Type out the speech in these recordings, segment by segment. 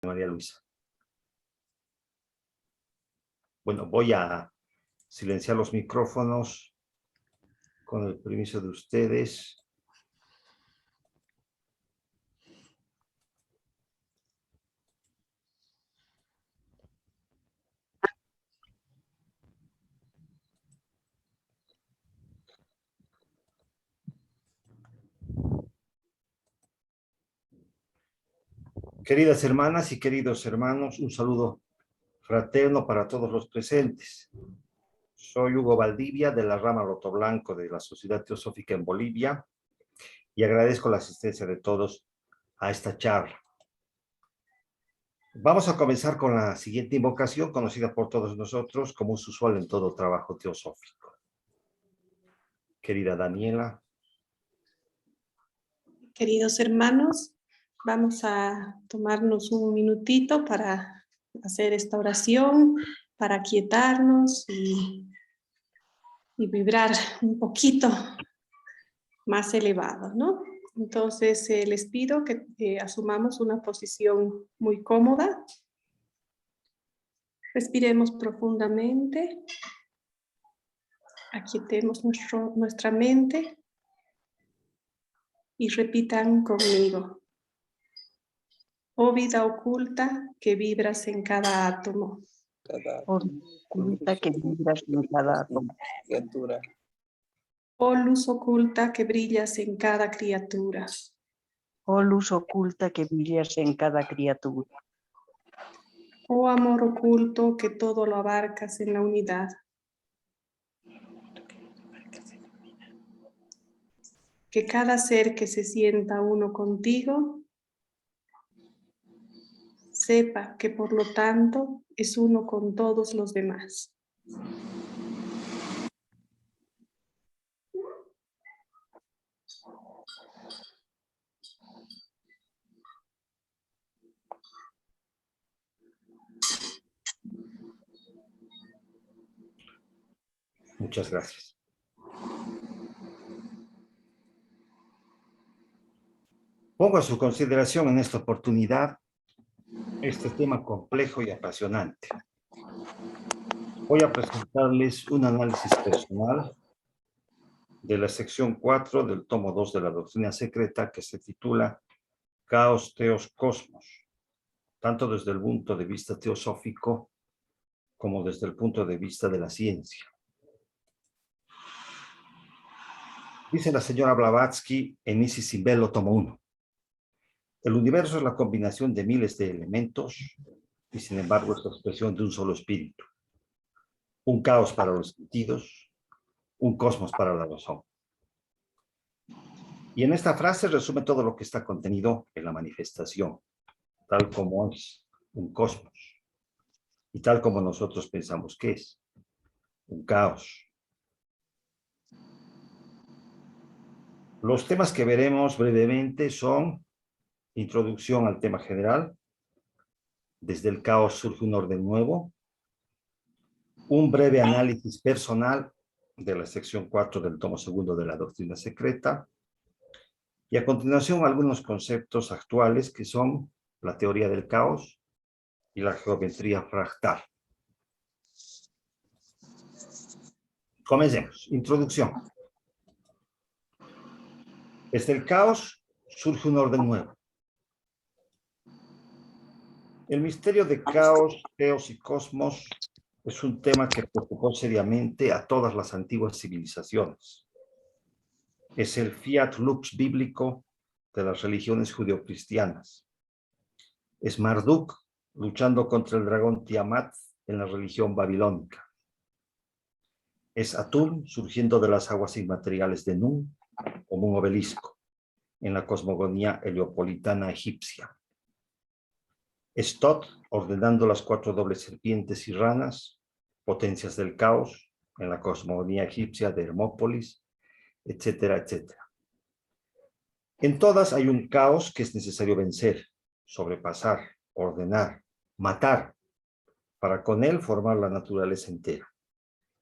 María Luisa. Bueno, voy a silenciar los micrófonos con el permiso de ustedes. Queridas hermanas y queridos hermanos, un saludo fraterno para todos los presentes. Soy Hugo Valdivia de la rama Roto Blanco de la Sociedad Teosófica en Bolivia y agradezco la asistencia de todos a esta charla. Vamos a comenzar con la siguiente invocación, conocida por todos nosotros como es usual en todo trabajo teosófico. Querida Daniela. Queridos hermanos, vamos a tomarnos un minutito para hacer esta oración, para aquietarnos y vibrar un poquito más elevado, ¿no? Entonces, les pido que asumamos una posición muy cómoda. Respiremos profundamente. Aquietemos nuestra mente y repitan conmigo. Oh vida oculta que vibras en cada átomo. Oculta que vibras en cada átomo. Oh luz oculta que brillas en cada criatura. Oh luz oculta que brillas en cada criatura. Oh amor oculto que todo lo abarcas en la unidad. Que cada ser que se sienta uno contigo sepa que por lo tanto es uno con todos los demás. Muchas gracias. Pongo a su consideración en esta oportunidad este tema complejo y apasionante. Voy a presentarles un análisis personal de la sección 4 del tomo 2 de la doctrina secreta que se titula Caos, Teos, Cosmos, tanto desde el punto de vista teosófico como desde el punto de vista de la ciencia. Dice la señora Blavatsky en Isis Simbelo, tomo 1. El universo es la combinación de miles de elementos y sin embargo es la expresión de un solo espíritu. Un caos para los sentidos, un cosmos para la razón. Y en esta frase resume todo lo que está contenido en la manifestación, tal como es un cosmos y tal como nosotros pensamos que es un caos. Los temas que veremos brevemente son introducción al tema general, desde el caos surge un orden nuevo, un breve análisis personal de la sección 4 del tomo 2 de la doctrina secreta, y a continuación algunos conceptos actuales que son la teoría del caos y la geometría fractal. Comencemos. Introducción. Desde el caos surge un orden nuevo. El misterio de caos, teos y cosmos es un tema que preocupó seriamente a todas las antiguas civilizaciones. Es el fiat lux bíblico de las religiones judeocristianas. Es Marduk luchando contra el dragón Tiamat en la religión babilónica. Es Atum surgiendo de las aguas inmateriales de Nun como un obelisco en la cosmogonía heliopolitana egipcia. Es Tot ordenando las 4 dobles serpientes y ranas, potencias del caos en la cosmogonía egipcia de Hermópolis, etcétera, etcétera. En todas hay un caos que es necesario vencer, sobrepasar, ordenar, matar, para con él formar la naturaleza entera,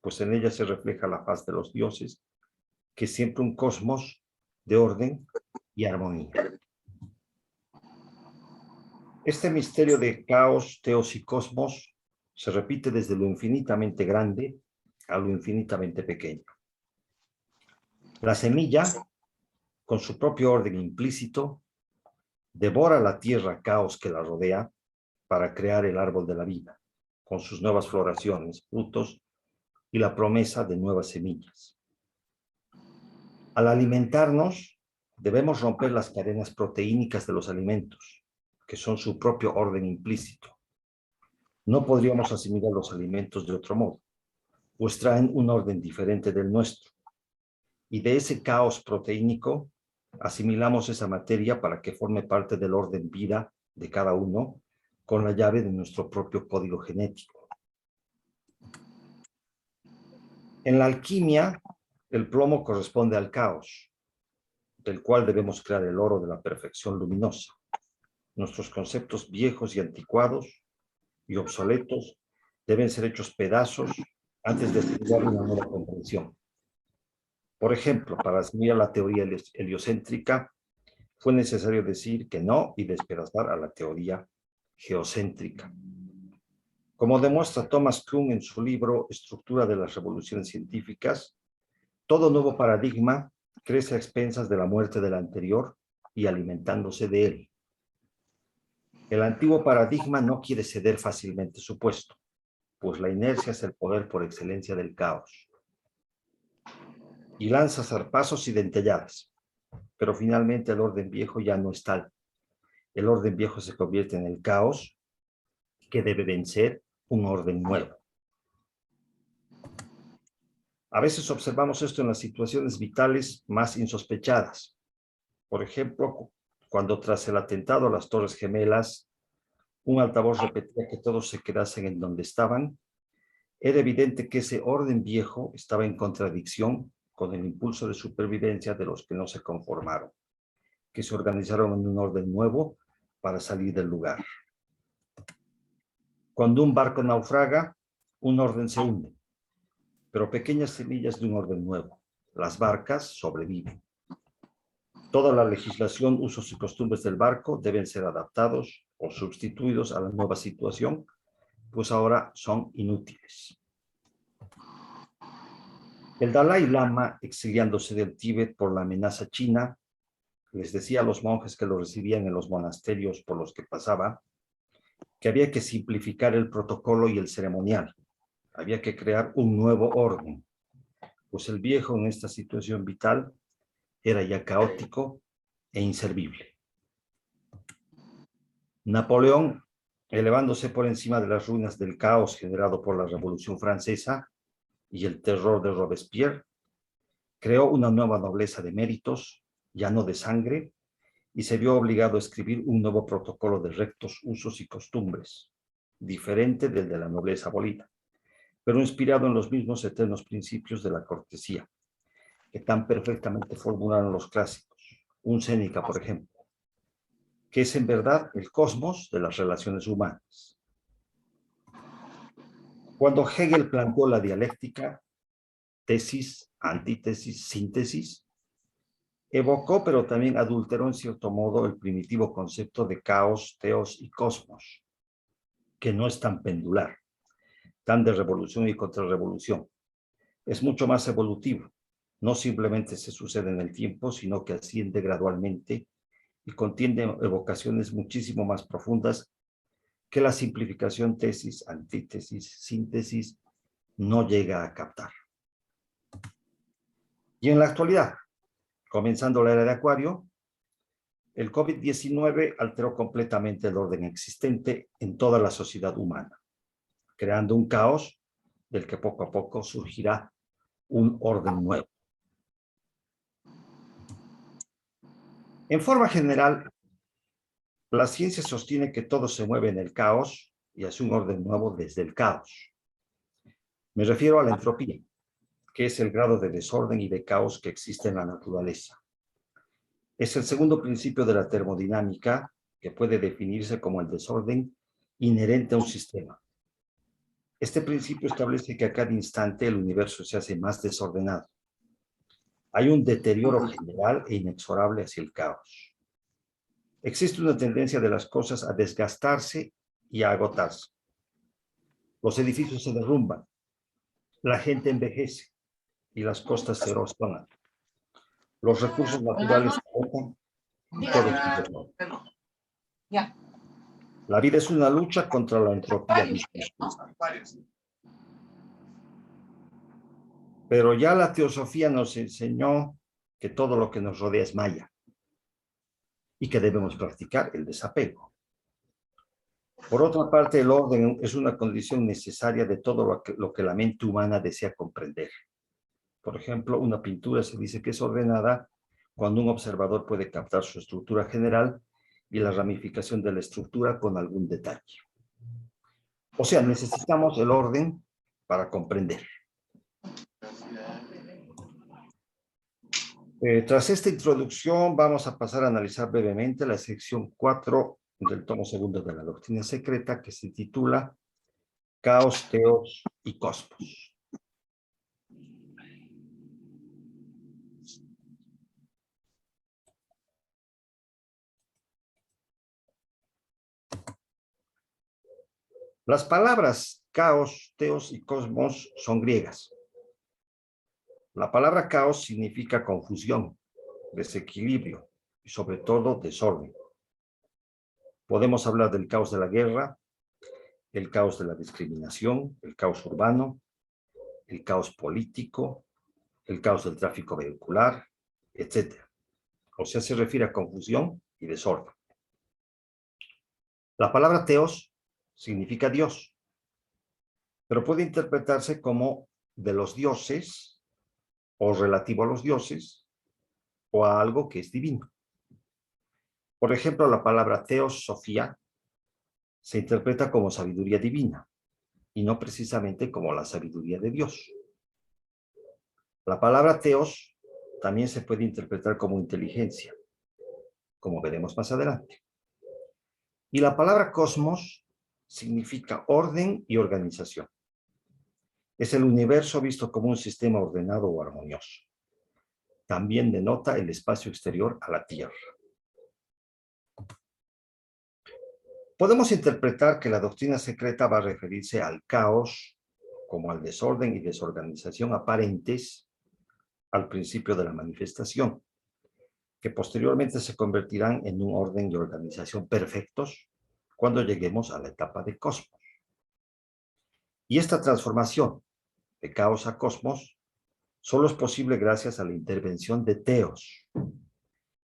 pues en ella se refleja la faz de los dioses, que es siempre un cosmos de orden y armonía. Este misterio de caos, teos y cosmos se repite desde lo infinitamente grande a lo infinitamente pequeño. La semilla, con su propio orden implícito, devora la tierra caos que la rodea para crear el árbol de la vida, con sus nuevas floraciones, frutos y la promesa de nuevas semillas. Al alimentarnos, debemos romper las cadenas proteínicas de los alimentos, que son su propio orden implícito. No podríamos asimilar los alimentos de otro modo, pues traen un orden diferente del nuestro. Y de ese caos proteínico, asimilamos esa materia para que forme parte del orden vida de cada uno, con la llave de nuestro propio código genético. En la alquimia, el plomo corresponde al caos, del cual debemos crear el oro de la perfección luminosa. Nuestros conceptos viejos y anticuados y obsoletos deben ser hechos pedazos antes de estudiar una nueva comprensión. Por ejemplo, para asimilar la teoría heliocéntrica, fue necesario decir que no y despedazar a la teoría geocéntrica. Como demuestra Thomas Kuhn en su libro Estructura de las revoluciones científicas, todo nuevo paradigma crece a expensas de la muerte del anterior y alimentándose de él. El antiguo paradigma no quiere ceder fácilmente su puesto, pues la inercia es el poder por excelencia del caos. Y lanza zarpazos y dentelladas, pero finalmente el orden viejo ya no es tal. El orden viejo se convierte en el caos que debe vencer un orden nuevo. A veces observamos esto en las situaciones vitales más insospechadas. Por ejemplo, cuando tras el atentado a las Torres Gemelas, un altavoz repetía que todos se quedasen en donde estaban, era evidente que ese orden viejo estaba en contradicción con el impulso de supervivencia de los que no se conformaron, que se organizaron en un orden nuevo para salir del lugar. Cuando un barco naufraga, un orden se hunde, pero pequeñas semillas de un orden nuevo. Las barcas sobreviven. Toda la legislación, usos y costumbres del barco deben ser adaptados o sustituidos a la nueva situación, pues ahora son inútiles. El Dalai Lama, exiliándose del Tíbet por la amenaza china, les decía a los monjes que lo recibían en los monasterios por los que pasaba, que había que simplificar el protocolo y el ceremonial. Había que crear un nuevo orden, pues el viejo en esta situación vital era ya caótico e inservible. Napoleón, elevándose por encima de las ruinas del caos generado por la Revolución Francesa y el terror de Robespierre, creó una nueva nobleza de méritos, ya no de sangre, y se vio obligado a escribir un nuevo protocolo de rectos usos y costumbres, diferente del de la nobleza abolida, pero inspirado en los mismos eternos principios de la cortesía, que tan perfectamente formularon los clásicos. Un Séneca, por ejemplo, que es en verdad el cosmos de las relaciones humanas. Cuando Hegel planteó la dialéctica, tesis, antítesis, síntesis, evocó, pero también adulteró en cierto modo el primitivo concepto de caos, teos y cosmos, que no es tan pendular, tan de revolución y contrarrevolución. Es mucho más evolutivo. No simplemente se sucede en el tiempo, sino que asciende gradualmente y contiene evocaciones muchísimo más profundas que la simplificación tesis, antítesis, síntesis no llega a captar. Y en la actualidad, comenzando la era de Acuario, el COVID-19 alteró completamente el orden existente en toda la sociedad humana, creando un caos del que poco a poco surgirá un orden nuevo. En forma general, la ciencia sostiene que todo se mueve en el caos y hace un orden nuevo desde el caos. Me refiero a la entropía, que es el grado de desorden y de caos que existe en la naturaleza. Es el segundo principio de la termodinámica, que puede definirse como el desorden inherente a un sistema. Este principio establece que a cada instante el universo se hace más desordenado. Hay un deterioro general e inexorable hacia el caos. Existe una tendencia de las cosas a desgastarse y a agotarse. Los edificios se derrumban, la gente envejece y las costas se erosionan. Los recursos naturales se agotan y todo se desmorona. La vida es una lucha contra la entropía misma. Pero ya la teosofía nos enseñó que todo lo que nos rodea es maya y que debemos practicar el desapego. Por otra parte, el orden es una condición necesaria de todo lo que la mente humana desea comprender. Por ejemplo, una pintura se dice que es ordenada cuando un observador puede captar su estructura general y la ramificación de la estructura con algún detalle. O sea, necesitamos el orden para comprender. Tras esta introducción, vamos a pasar a analizar brevemente la sección 4 del tomo segundo de la doctrina secreta, que se titula Caos, Teos y Cosmos. Las palabras caos, teos y cosmos son griegas. La palabra caos significa confusión, desequilibrio y sobre todo desorden. Podemos hablar del caos de la guerra, el caos de la discriminación, el caos urbano, el caos político, el caos del tráfico vehicular, etc. O sea, se refiere a confusión y desorden. La palabra teos significa Dios, pero puede interpretarse como de los dioses o relativo a los dioses o a algo que es divino. Por ejemplo, la palabra teosofía se interpreta como sabiduría divina y no precisamente como la sabiduría de Dios. La palabra teos también se puede interpretar como inteligencia, como veremos más adelante. Y la palabra cosmos significa orden y organización. Es el universo visto como un sistema ordenado o armonioso. También denota el espacio exterior a la Tierra. Podemos interpretar que la doctrina secreta va a referirse al caos como al desorden y desorganización aparentes al principio de la manifestación, que posteriormente se convertirán en un orden y organización perfectos cuando lleguemos a la etapa de cosmos. Y esta transformación de caos a cosmos solo es posible gracias a la intervención de Teos,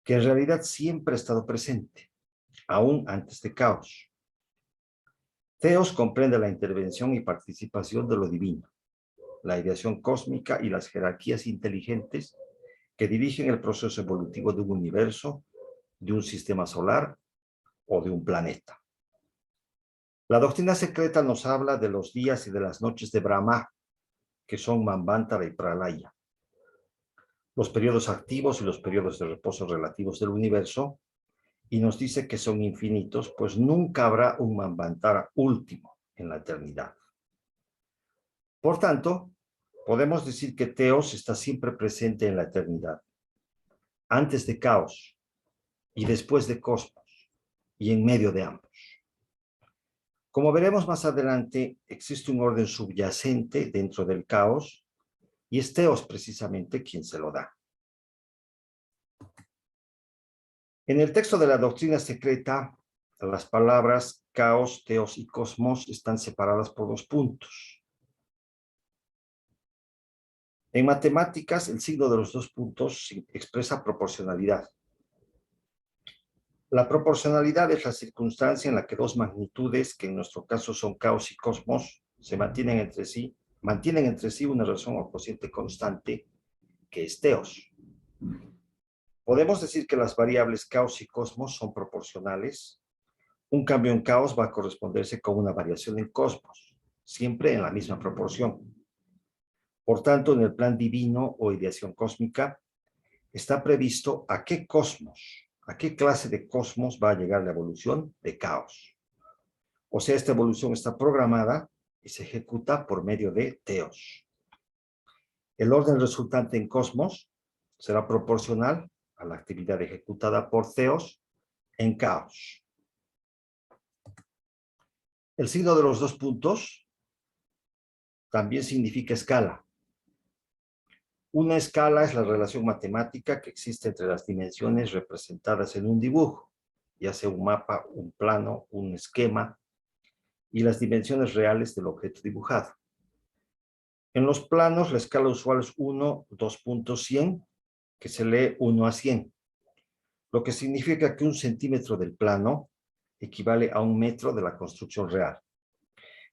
que en realidad siempre ha estado presente, aún antes de caos. Teos comprende la intervención y participación de lo divino, la ideación cósmica y las jerarquías inteligentes que dirigen el proceso evolutivo de un universo, de un sistema solar o de un planeta. La doctrina secreta nos habla de los días y de las noches de Brahma, que son Manvantara y Pralaya, los periodos activos y los periodos de reposo relativos del universo, y nos dice que son infinitos, pues nunca habrá un Manvantara último en la eternidad. Por tanto, podemos decir que Teos está siempre presente en la eternidad, antes de caos y después de cosmos, y en medio de ambos. Como veremos más adelante, existe un orden subyacente dentro del caos, y es Teos precisamente quien se lo da. En el texto de la doctrina secreta, las palabras caos, teos y cosmos están separadas por 2 puntos. En matemáticas, el signo de los 2 puntos expresa proporcionalidad. La proporcionalidad es la circunstancia en la que 2 magnitudes, que en nuestro caso son caos y cosmos, se mantienen entre sí una razón o cociente constante, que es teos. Podemos decir que las variables caos y cosmos son proporcionales. Un cambio en caos va a corresponderse con una variación en cosmos, siempre en la misma proporción. Por tanto, en el plan divino o ideación cósmica, está previsto a qué cosmos, a qué clase de cosmos va a llegar la evolución de caos. O sea, esta evolución está programada y se ejecuta por medio de teos. El orden resultante en cosmos será proporcional a la actividad ejecutada por teos en caos. El signo de los 2 puntos también significa escala. Una escala es la relación matemática que existe entre las dimensiones representadas en un dibujo, ya sea un mapa, un plano, un esquema, y las dimensiones reales del objeto dibujado. En los planos, la escala usual es 1, 2.100, que se lee 1 a 100, lo que significa que 1 centímetro del plano equivale a 1 metro de la construcción real.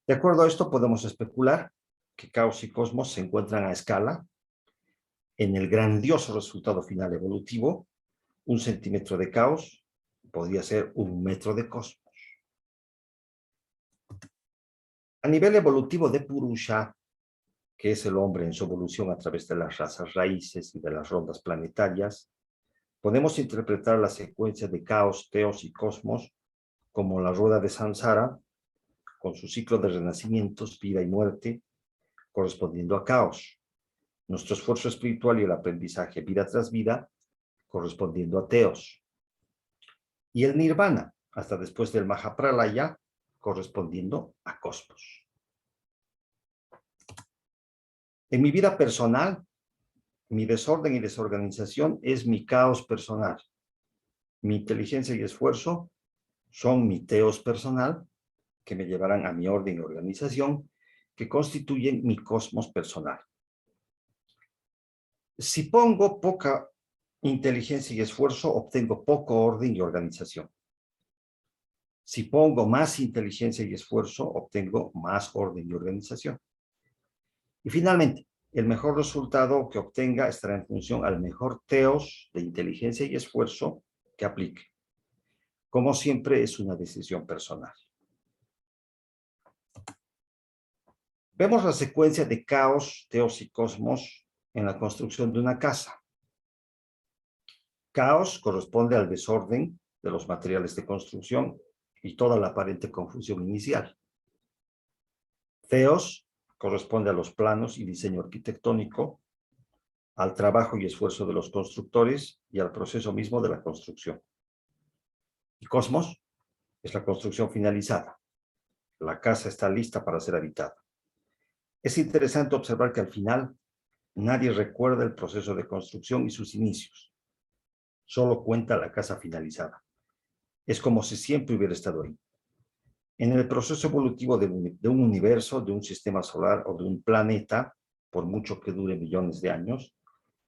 De acuerdo a esto, podemos especular que caos y cosmos se encuentran a escala en el grandioso resultado final evolutivo. 1 centímetro de caos podría ser 1 metro de cosmos. A nivel evolutivo de Purusha, que es el hombre en su evolución a través de las razas raíces y de las rondas planetarias, podemos interpretar la secuencia de caos, teos y cosmos como la rueda de Samsara, con su ciclo de renacimientos, vida y muerte, correspondiendo a caos. Nuestro esfuerzo espiritual y el aprendizaje vida tras vida, correspondiendo a teos. Y el nirvana, hasta después del Mahapralaya, correspondiendo a cosmos. En mi vida personal, mi desorden y desorganización es mi caos personal. Mi inteligencia y esfuerzo son mi teos personal, que me llevarán a mi orden y organización, que constituyen mi cosmos personal. Si pongo poca inteligencia y esfuerzo, obtengo poco orden y organización. Si pongo más inteligencia y esfuerzo, obtengo más orden y organización. Y finalmente, el mejor resultado que obtenga estará en función al mejor teos de inteligencia y esfuerzo que aplique. Como siempre, es una decisión personal. Vemos la secuencia de caos, teos y cosmos en la construcción de una casa. Caos corresponde al desorden de los materiales de construcción y toda la aparente confusión inicial. Teos corresponde a los planos y diseño arquitectónico, al trabajo y esfuerzo de los constructores y al proceso mismo de la construcción. Y cosmos es la construcción finalizada. La casa está lista para ser habitada. Es interesante observar que al final nadie recuerda el proceso de construcción y sus inicios. Solo cuenta la casa finalizada. Es como si siempre hubiera estado ahí. En el proceso evolutivo de un universo, de un sistema solar o de un planeta, por mucho que dure millones de años,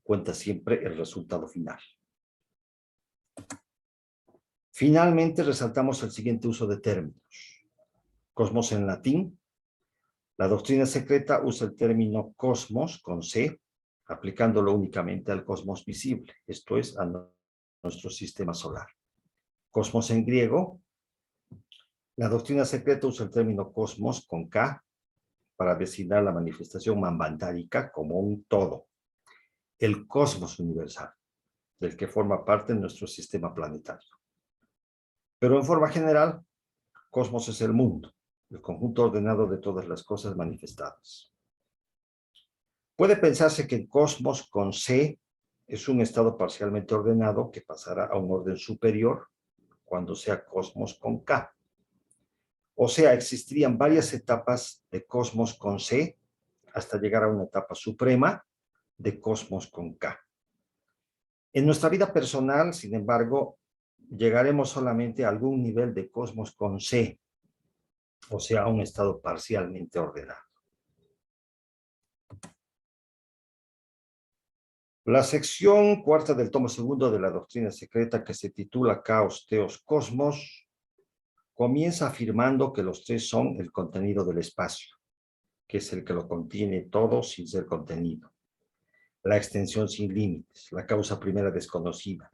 cuenta siempre el resultado final. Finalmente, resaltamos el siguiente uso de términos. Cosmos en latín. La doctrina secreta usa el término cosmos con C, aplicándolo únicamente al cosmos visible, esto es, a nuestro sistema solar. Cosmos en griego. La doctrina secreta usa el término cosmos con K para designar la manifestación manvantárica como un todo, el cosmos universal, del que forma parte nuestro sistema planetario. Pero en forma general, cosmos es el mundo, el conjunto ordenado de todas las cosas manifestadas. Puede pensarse que el cosmos con C es un estado parcialmente ordenado que pasará a un orden superior cuando sea cosmos con K. O sea, existirían varias etapas de cosmos con C hasta llegar a una etapa suprema de cosmos con K. En nuestra vida personal, sin embargo, llegaremos solamente a algún nivel de cosmos con C, o sea, a un estado parcialmente ordenado. La sección cuarta del tomo segundo de la doctrina secreta, que se titula Caos, Teos, Cosmos, comienza afirmando que los tres son el contenido del espacio, que es el que lo contiene todo sin ser contenido. La extensión sin límites, la causa primera desconocida.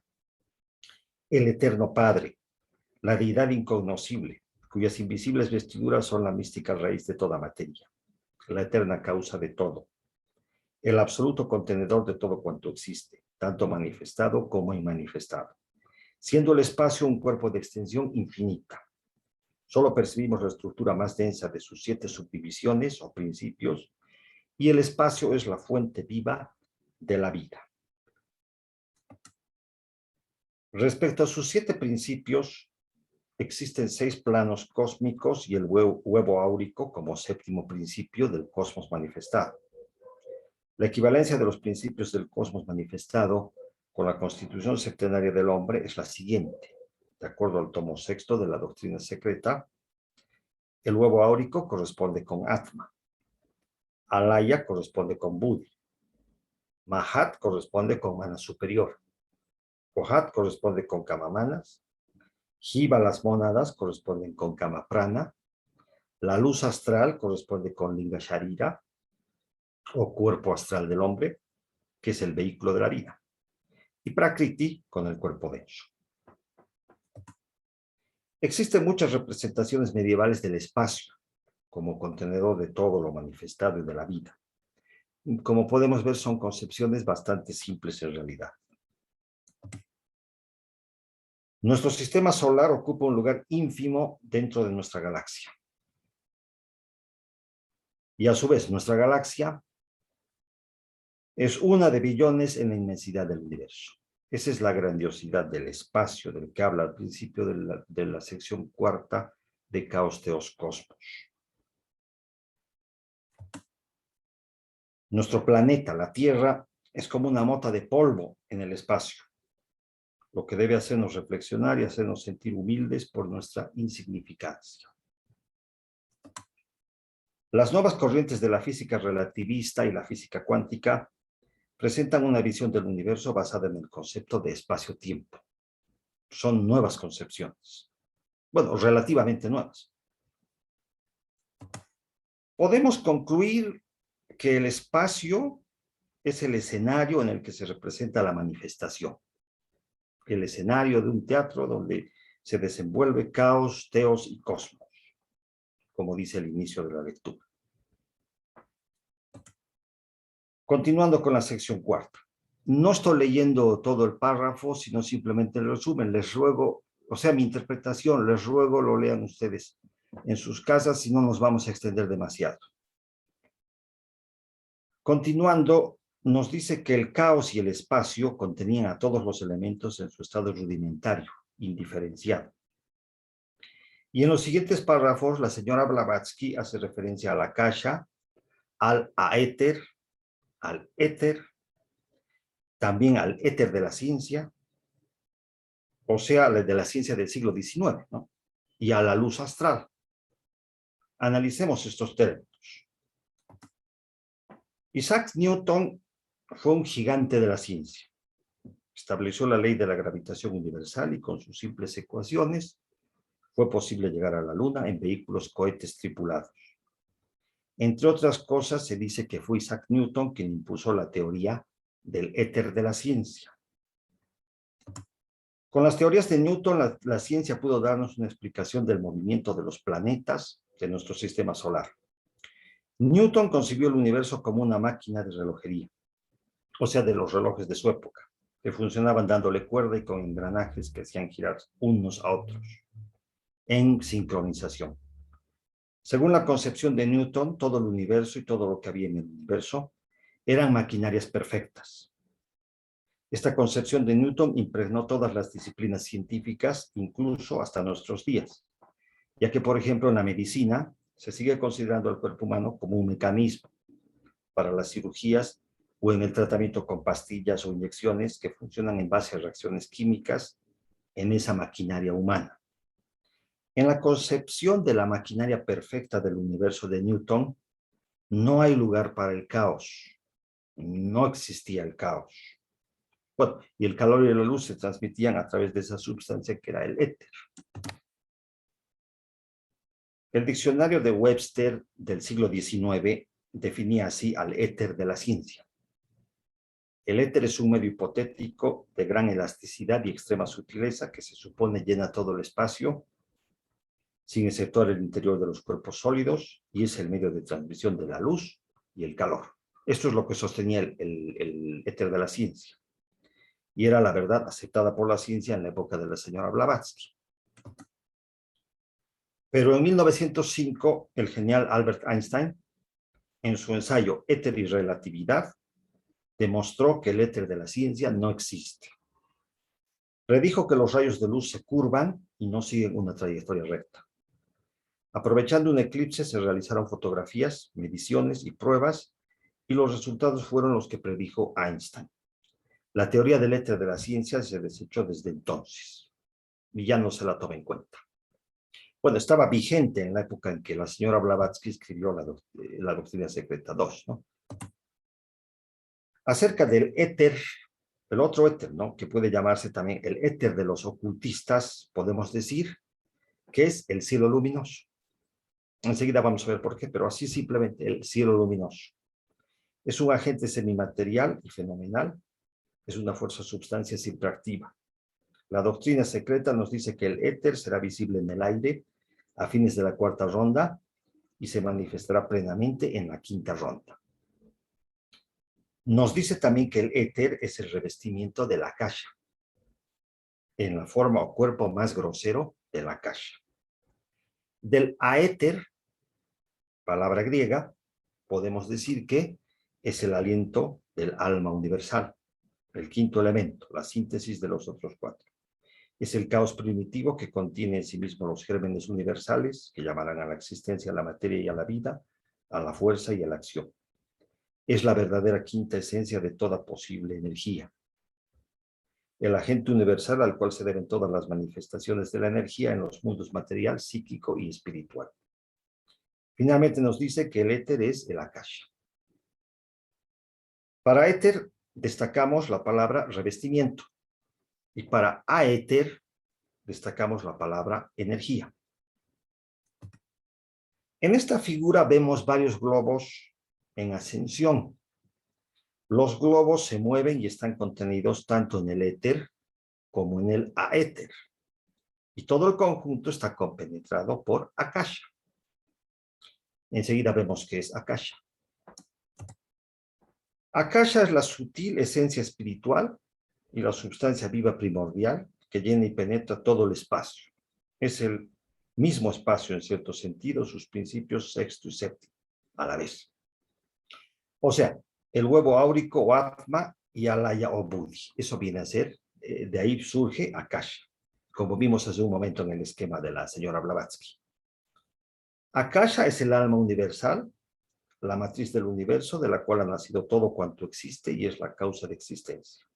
El eterno Padre, la deidad incognoscible, cuyas invisibles vestiduras son la mística raíz de toda materia, la eterna causa de todo, el absoluto contenedor de todo cuanto existe, tanto manifestado como inmanifestado, siendo el espacio un cuerpo de extensión infinita. Solo percibimos la estructura más densa de sus 7 subdivisiones o principios, y el espacio es la fuente viva de la vida. Respecto a sus 7 principios, existen 6 planos cósmicos y el huevo áurico como 7º principio del cosmos manifestado. La equivalencia de los principios del cosmos manifestado con la constitución septenaria del hombre es la siguiente. De acuerdo al tomo 6 de la doctrina secreta, el huevo áurico corresponde con Atma, Alaya corresponde con Buddhi, Mahat corresponde con Mana superior, Kohat corresponde con Kamamanas, Jiva, las mónadas, corresponden con Kama Prana, la luz astral corresponde con Linga Sharira, o cuerpo astral del hombre, que es el vehículo de la vida, y Prakriti con el cuerpo denso. Existen muchas representaciones medievales del espacio, como contenedor de todo lo manifestado y de la vida. Como podemos ver, son concepciones bastante simples en realidad. Nuestro sistema solar ocupa un lugar ínfimo dentro de nuestra galaxia. Y a su vez, nuestra galaxia es una de billones en la inmensidad del universo. Esa es la grandiosidad del espacio, del que habla al principio de la sección 4 de Caos Theos Cosmos. Nuestro planeta, la Tierra, es como una mota de polvo en el espacio, lo que debe hacernos reflexionar y hacernos sentir humildes por nuestra insignificancia. Las nuevas corrientes de la física relativista y la física cuántica presentan una visión del universo basada en el concepto de espacio-tiempo. Son nuevas concepciones. Bueno, relativamente nuevas. Podemos concluir que el espacio es el escenario en el que se representa la manifestación. El escenario de un teatro donde se desenvuelve caos, teos y cosmos, como dice el inicio de la lectura. Continuando con la sección 4. No estoy leyendo todo el párrafo, sino simplemente el resumen. Les ruego, o sea, mi interpretación, les ruego lo lean ustedes en sus casas, si no nos vamos a extender demasiado. Continuando, nos dice que el caos y el espacio contenían a todos los elementos en su estado rudimentario, indiferenciado. Y en los siguientes párrafos, la señora Blavatsky hace referencia a la Akasha, al éter, también al éter de la ciencia, o sea, de la ciencia del siglo XIX, ¿no? Y a la luz astral. Analicemos estos términos. Isaac Newton fue un gigante de la ciencia. Estableció la ley de la gravitación universal y con sus simples ecuaciones fue posible llegar a la Luna en vehículos cohetes tripulados. Entre otras cosas, se dice que fue Isaac Newton quien impulsó la teoría del éter de la ciencia. Con las teorías de Newton, la ciencia pudo darnos una explicación del movimiento de los planetas de nuestro sistema solar. Newton concibió el universo como una máquina de relojería, o sea, de los relojes de su época, que funcionaban dándole cuerda y con engranajes que hacían girar unos a otros, en sincronización. Según la concepción de Newton, todo el universo y todo lo que había en el universo eran maquinarias perfectas. Esta concepción de Newton impregnó todas las disciplinas científicas, incluso hasta nuestros días, ya que, por ejemplo, en la medicina se sigue considerando al cuerpo humano como un mecanismo para las cirugías o en el tratamiento con pastillas o inyecciones que funcionan en base a reacciones químicas en esa maquinaria humana. En la concepción de la maquinaria perfecta del universo de Newton, no hay lugar para el caos. No existía el caos. Bueno, y el calor y la luz se transmitían a través de esa sustancia que era el éter. El diccionario de Webster del siglo XIX definía así al éter de la ciencia. El éter es un medio hipotético de gran elasticidad y extrema sutileza que se supone llena todo el espacio, sin exceptuar el interior de los cuerpos sólidos, y es el medio de transmisión de la luz y el calor. Esto es lo que sostenía el éter de la ciencia. Y era la verdad aceptada por la ciencia en la época de la señora Blavatsky. Pero en 1905, el genial Albert Einstein, en su ensayo Éter y Relatividad, demostró que el éter de la ciencia no existe. Predijo que los rayos de luz se curvan y no siguen una trayectoria recta. Aprovechando un eclipse se realizaron fotografías, mediciones y pruebas, y los resultados fueron los que predijo Einstein. La teoría del éter de la ciencia se desechó desde entonces y ya no se la toma en cuenta. Bueno, estaba vigente en la época en que la señora Blavatsky escribió la Doctrina Secreta 2, ¿no? Acerca del éter, el otro éter, ¿no? Que puede llamarse también el éter de los ocultistas, podemos decir que es el cielo luminoso. Enseguida vamos a ver por qué, pero así simplemente el cielo luminoso. Es un agente semimaterial y fenomenal, es una fuerza sustancia siempre activa. La doctrina secreta nos dice que el éter será visible en el aire a fines de la cuarta ronda y se manifestará plenamente en la quinta ronda. Nos dice también que el éter es el revestimiento de la akasha, en la forma o cuerpo más grosero de la akasha. Del aéter, palabra griega, podemos decir que es el aliento del alma universal, el quinto elemento, la síntesis de los otros cuatro. Es el caos primitivo que contiene en sí mismo los gérmenes universales que llamarán a la existencia, a la materia y a la vida, a la fuerza y a la acción. Es la verdadera quinta esencia de toda posible energía. El agente universal al cual se deben todas las manifestaciones de la energía en los mundos material, psíquico y espiritual. Finalmente nos dice que el éter es el akasha. Para éter destacamos la palabra revestimiento y para aéter destacamos la palabra energía. En esta figura vemos varios globos en ascensión. Los globos se mueven y están contenidos tanto en el éter como en el aéter. Y todo el conjunto está compenetrado por akasha. Enseguida vemos qué es akasha. Akasha es la sutil esencia espiritual y la sustancia viva primordial que llena y penetra todo el espacio. Es el mismo espacio en cierto sentido, sus principios sexto y séptimo a la vez. O sea, el huevo áurico o atma y alaya o buddhi. Eso viene a ser, de ahí surge akasha, como vimos hace un momento en el esquema de la señora Blavatsky. Akasha es el alma universal, la matriz del universo de la cual ha nacido todo cuanto existe y es la causa de existencia.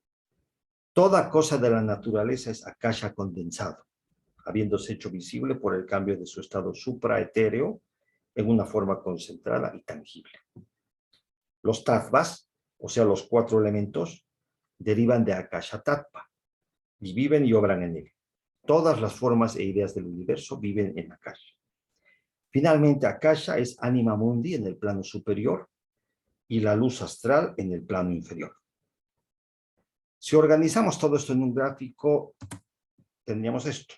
Toda cosa de la naturaleza es akasha condensado, habiéndose hecho visible por el cambio de su estado supraetéreo en una forma concentrada y tangible. Los tattvas, o sea, los cuatro elementos, derivan de akasha tattva y viven y obran en él. Todas las formas e ideas del universo viven en akasha. Finalmente, akasha es anima mundi en el plano superior y la luz astral en el plano inferior. Si organizamos todo esto en un gráfico, tendríamos esto.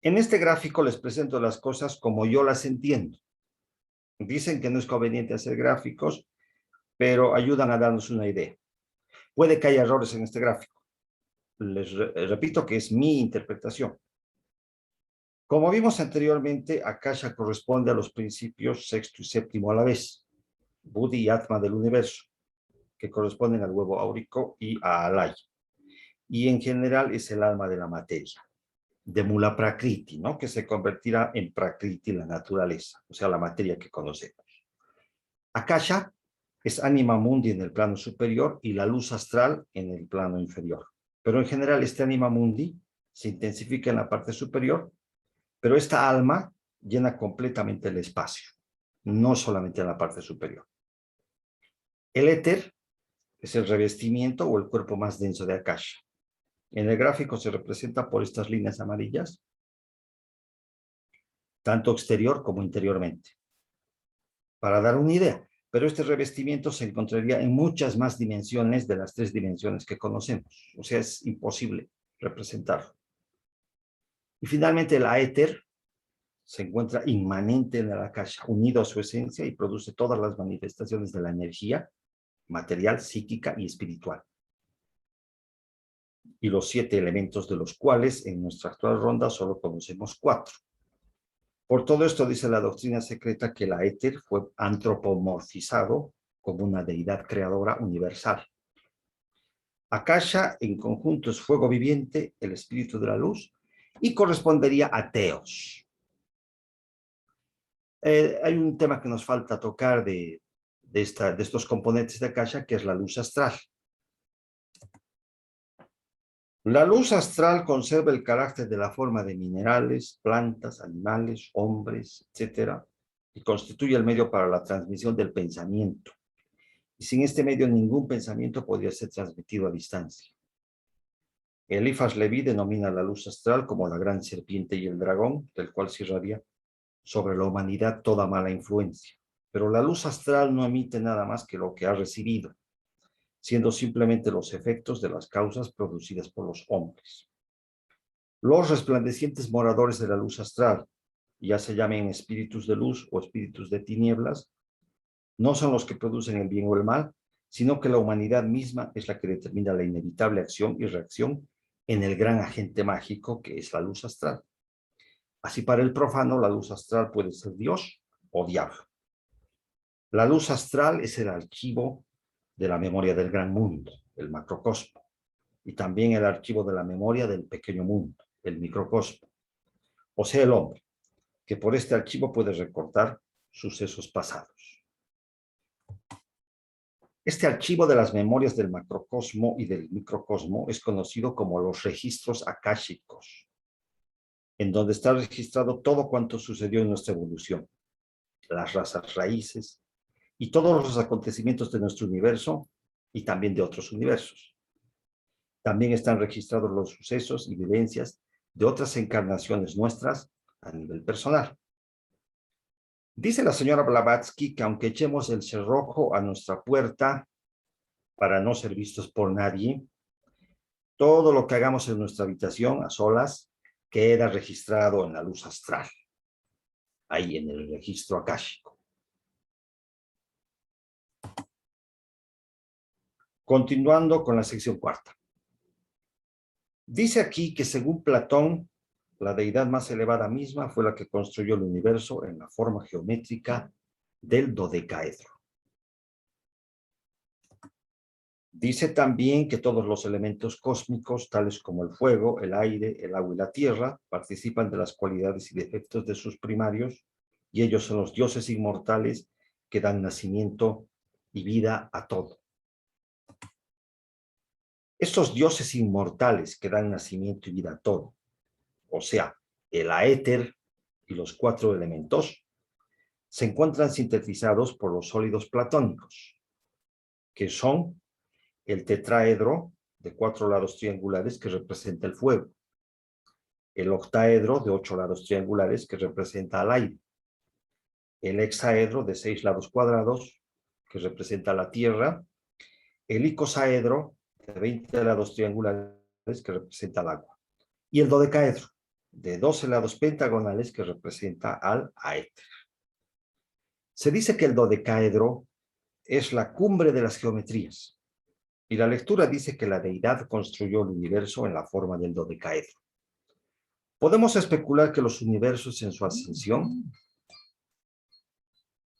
En este gráfico les presento las cosas como yo las entiendo. Dicen que no es conveniente hacer gráficos, pero ayudan a darnos una idea. Puede que haya errores en este gráfico. Les repito que es mi interpretación. Como vimos anteriormente, akasha corresponde a los principios sexto y séptimo a la vez, buddhi y atma del universo, que corresponden al huevo áurico y a alaya. Y en general es el alma de la materia, de mula prakriti, ¿no? Que se convertirá en prakriti, la naturaleza, o sea, la materia que conocemos. Akasha es anima mundi en el plano superior y la luz astral en el plano inferior. Pero en general este anima mundi se intensifica en la parte superior, pero esta alma llena completamente el espacio, no solamente en la parte superior. El éter es el revestimiento o el cuerpo más denso de akasha. En el gráfico se representa por estas líneas amarillas, tanto exterior como interiormente. Para dar una idea, pero este revestimiento se encontraría en muchas más dimensiones de las 3 dimensiones que conocemos. O sea, es imposible representarlo. Y finalmente el aéter se encuentra inmanente en la akasha, unido a su esencia y produce todas las manifestaciones de la energía material, psíquica y espiritual. Y los 7 elementos de los cuales en nuestra actual ronda solo conocemos 4. Por todo esto dice la doctrina secreta que la éter fue antropomorfizado como una deidad creadora universal. Akasha en conjunto es fuego viviente, el espíritu de la luz, y correspondería a Teos. Hay un tema que nos falta tocar de estos componentes de Akasha, que es la luz astral. La luz astral conserva el carácter de la forma de minerales, plantas, animales, hombres, etc., y constituye el medio para la transmisión del pensamiento. Y sin este medio, ningún pensamiento podría ser transmitido a distancia. Eliphas Leví denomina la luz astral como la gran serpiente y el dragón, del cual se irradia sobre la humanidad toda mala influencia. Pero la luz astral no emite nada más que lo que ha recibido, siendo simplemente los efectos de las causas producidas por los hombres. Los resplandecientes moradores de la luz astral, ya se llamen espíritus de luz o espíritus de tinieblas, no son los que producen el bien o el mal, sino que la humanidad misma es la que determina la inevitable acción y reacción en el gran agente mágico que es la luz astral. Así, para el profano, la luz astral puede ser Dios o diablo. La luz astral es el archivo de la memoria del gran mundo, el macrocosmo, y también el archivo de la memoria del pequeño mundo, el microcosmo, o sea, el hombre, que por este archivo puede recordar sucesos pasados. Este archivo de las memorias del macrocosmo y del microcosmo es conocido como los registros akáshicos, en donde está registrado todo cuanto sucedió en nuestra evolución, las razas raíces y todos los acontecimientos de nuestro universo y también de otros universos. También están registrados los sucesos y vivencias de otras encarnaciones nuestras a nivel personal. Dice la señora Blavatsky que aunque echemos el cerrojo a nuestra puerta para no ser vistos por nadie, todo lo que hagamos en nuestra habitación a solas queda registrado en la luz astral, ahí en el registro akáshico. Continuando con la sección cuarta. Dice aquí que según Platón, la deidad más elevada misma fue la que construyó el universo en la forma geométrica del dodecaedro. Dice también que todos los elementos cósmicos, tales como el fuego, el aire, el agua y la tierra, participan de las cualidades y defectos de sus primarios, y ellos son los dioses inmortales que dan nacimiento y vida a todo. Estos dioses inmortales que dan nacimiento y vida a todo, o sea, el aéter y los 4 elementos, se encuentran sintetizados por los sólidos platónicos, que son el tetraedro de 4 lados triangulares que representa el fuego, el octaedro de 8 lados triangulares que representa al aire, el hexaedro de 6 lados cuadrados que representa la tierra, el icosaedro de 20 lados triangulares que representa el agua, y el dodecaedro de 12 lados pentagonales que representa al aéter. Se dice que el dodecaedro es la cumbre de las geometrías, y la lectura dice que la deidad construyó el universo en la forma del dodecaedro. Podemos especular que los universos en su ascensión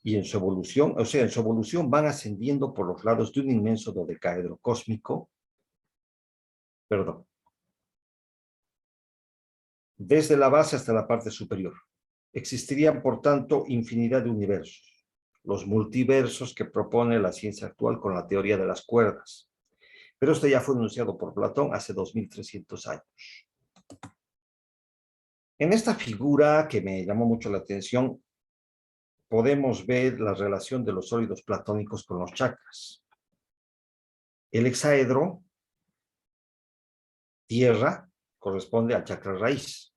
y en su evolución, o sea, en su evolución van ascendiendo por los lados de un inmenso dodecaedro cósmico, desde la base hasta la parte superior. Existirían, por tanto, infinidad de universos, los multiversos que propone la ciencia actual con la teoría de las cuerdas. Pero esto ya fue enunciado por Platón hace 2300 años. En esta figura que me llamó mucho la atención, podemos ver la relación de los sólidos platónicos con los chakras. El hexaedro, tierra, corresponde al chakra raíz.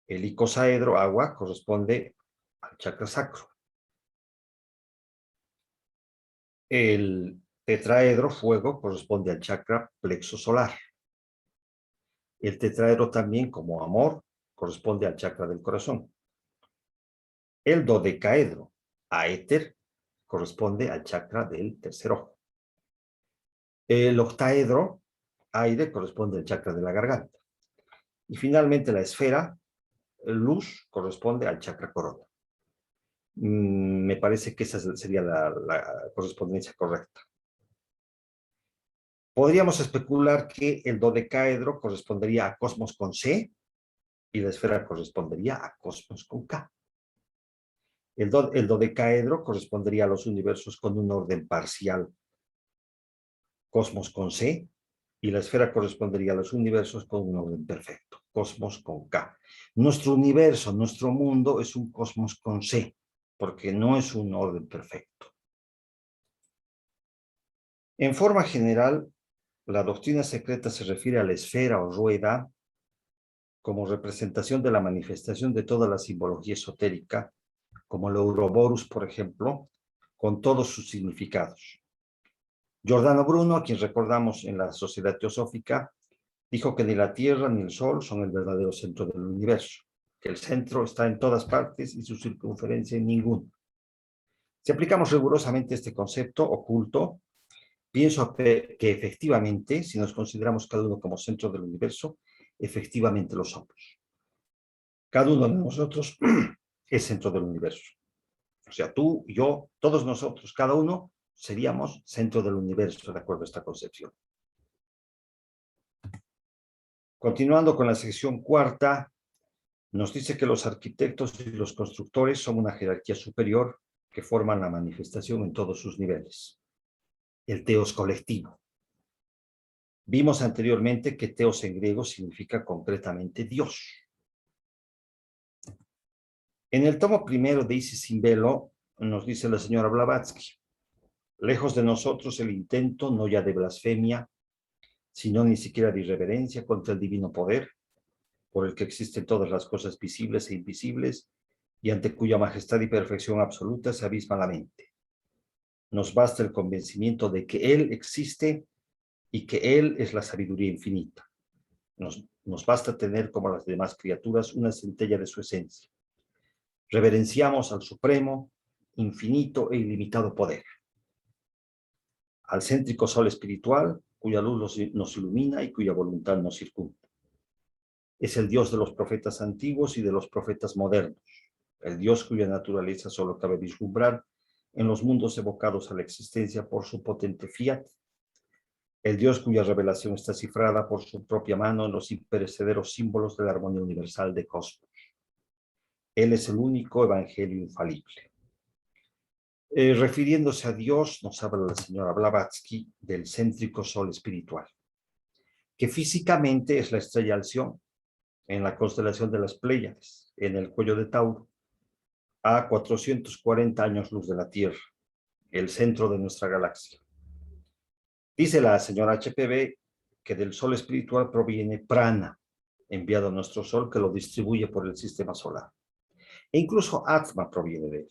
El icosaedro, agua, corresponde al chakra sacro. El tetraedro, fuego, corresponde al chakra plexo solar. El tetraedro también, como amor, corresponde al chakra del corazón. El dodecaedro, aéter, corresponde al chakra del tercer ojo. El octaedro, aire, corresponde al chakra de la garganta. Y finalmente la esfera, luz, corresponde al chakra corona. Me parece que esa sería la correspondencia correcta. Podríamos especular que el dodecaedro correspondería a cosmos con C y la esfera correspondería a cosmos con K. El dodecaedro correspondería a los universos con un orden parcial, cosmos con C, y la esfera correspondería a los universos con un orden perfecto, cosmos con K. Nuestro universo, nuestro mundo es un cosmos con C, porque no es un orden perfecto. En forma general, la doctrina secreta se refiere a la esfera o rueda como representación de la manifestación de toda la simbología esotérica, como el Ouroboros, por ejemplo, con todos sus significados. Giordano Bruno, a quien recordamos en la Sociedad Teosófica, dijo que ni la Tierra ni el Sol son el verdadero centro del universo, que el centro está en todas partes y su circunferencia en ninguno. Si aplicamos rigurosamente este concepto oculto, pienso que efectivamente, si nos consideramos cada uno como centro del universo, efectivamente lo somos. Cada uno de nosotros es centro del universo. O sea, tú, yo, todos nosotros, cada uno, seríamos centro del universo, de acuerdo a esta concepción. Continuando con la sección cuarta, nos dice que los arquitectos y los constructores son una jerarquía superior que forman la manifestación en todos sus niveles. El teos colectivo. Vimos anteriormente que teos en griego significa concretamente Dios. En el tomo primero de Isis sin velo, nos dice la señora Blavatsky, lejos de nosotros el intento no ya de blasfemia, sino ni siquiera de irreverencia contra el divino poder, por el que existen todas las cosas visibles e invisibles, y ante cuya majestad y perfección absoluta se abisma la mente. Nos basta el convencimiento de que Él existe y que Él es la sabiduría infinita. Nos basta tener, como las demás criaturas, una centella de su esencia. Reverenciamos al supremo, infinito e ilimitado poder, al céntrico sol espiritual, cuya luz nos ilumina y cuya voluntad nos circunda. Es el Dios de los profetas antiguos y de los profetas modernos, el Dios cuya naturaleza solo cabe vislumbrar en los mundos evocados a la existencia por su potente fiat, el Dios cuya revelación está cifrada por su propia mano en los imperecederos símbolos de la armonía universal de cosmos. Él es el único evangelio infalible. Refiriéndose a Dios, nos habla la señora Blavatsky del céntrico sol espiritual, que físicamente es la estrella Alción, en la constelación de las Pléyades, en el cuello de Tauro, a 440 años luz de la Tierra, el centro de nuestra galaxia. Dice la señora HPV que del sol espiritual proviene prana, enviado a nuestro sol, que lo distribuye por el sistema solar. E incluso Atma proviene de él.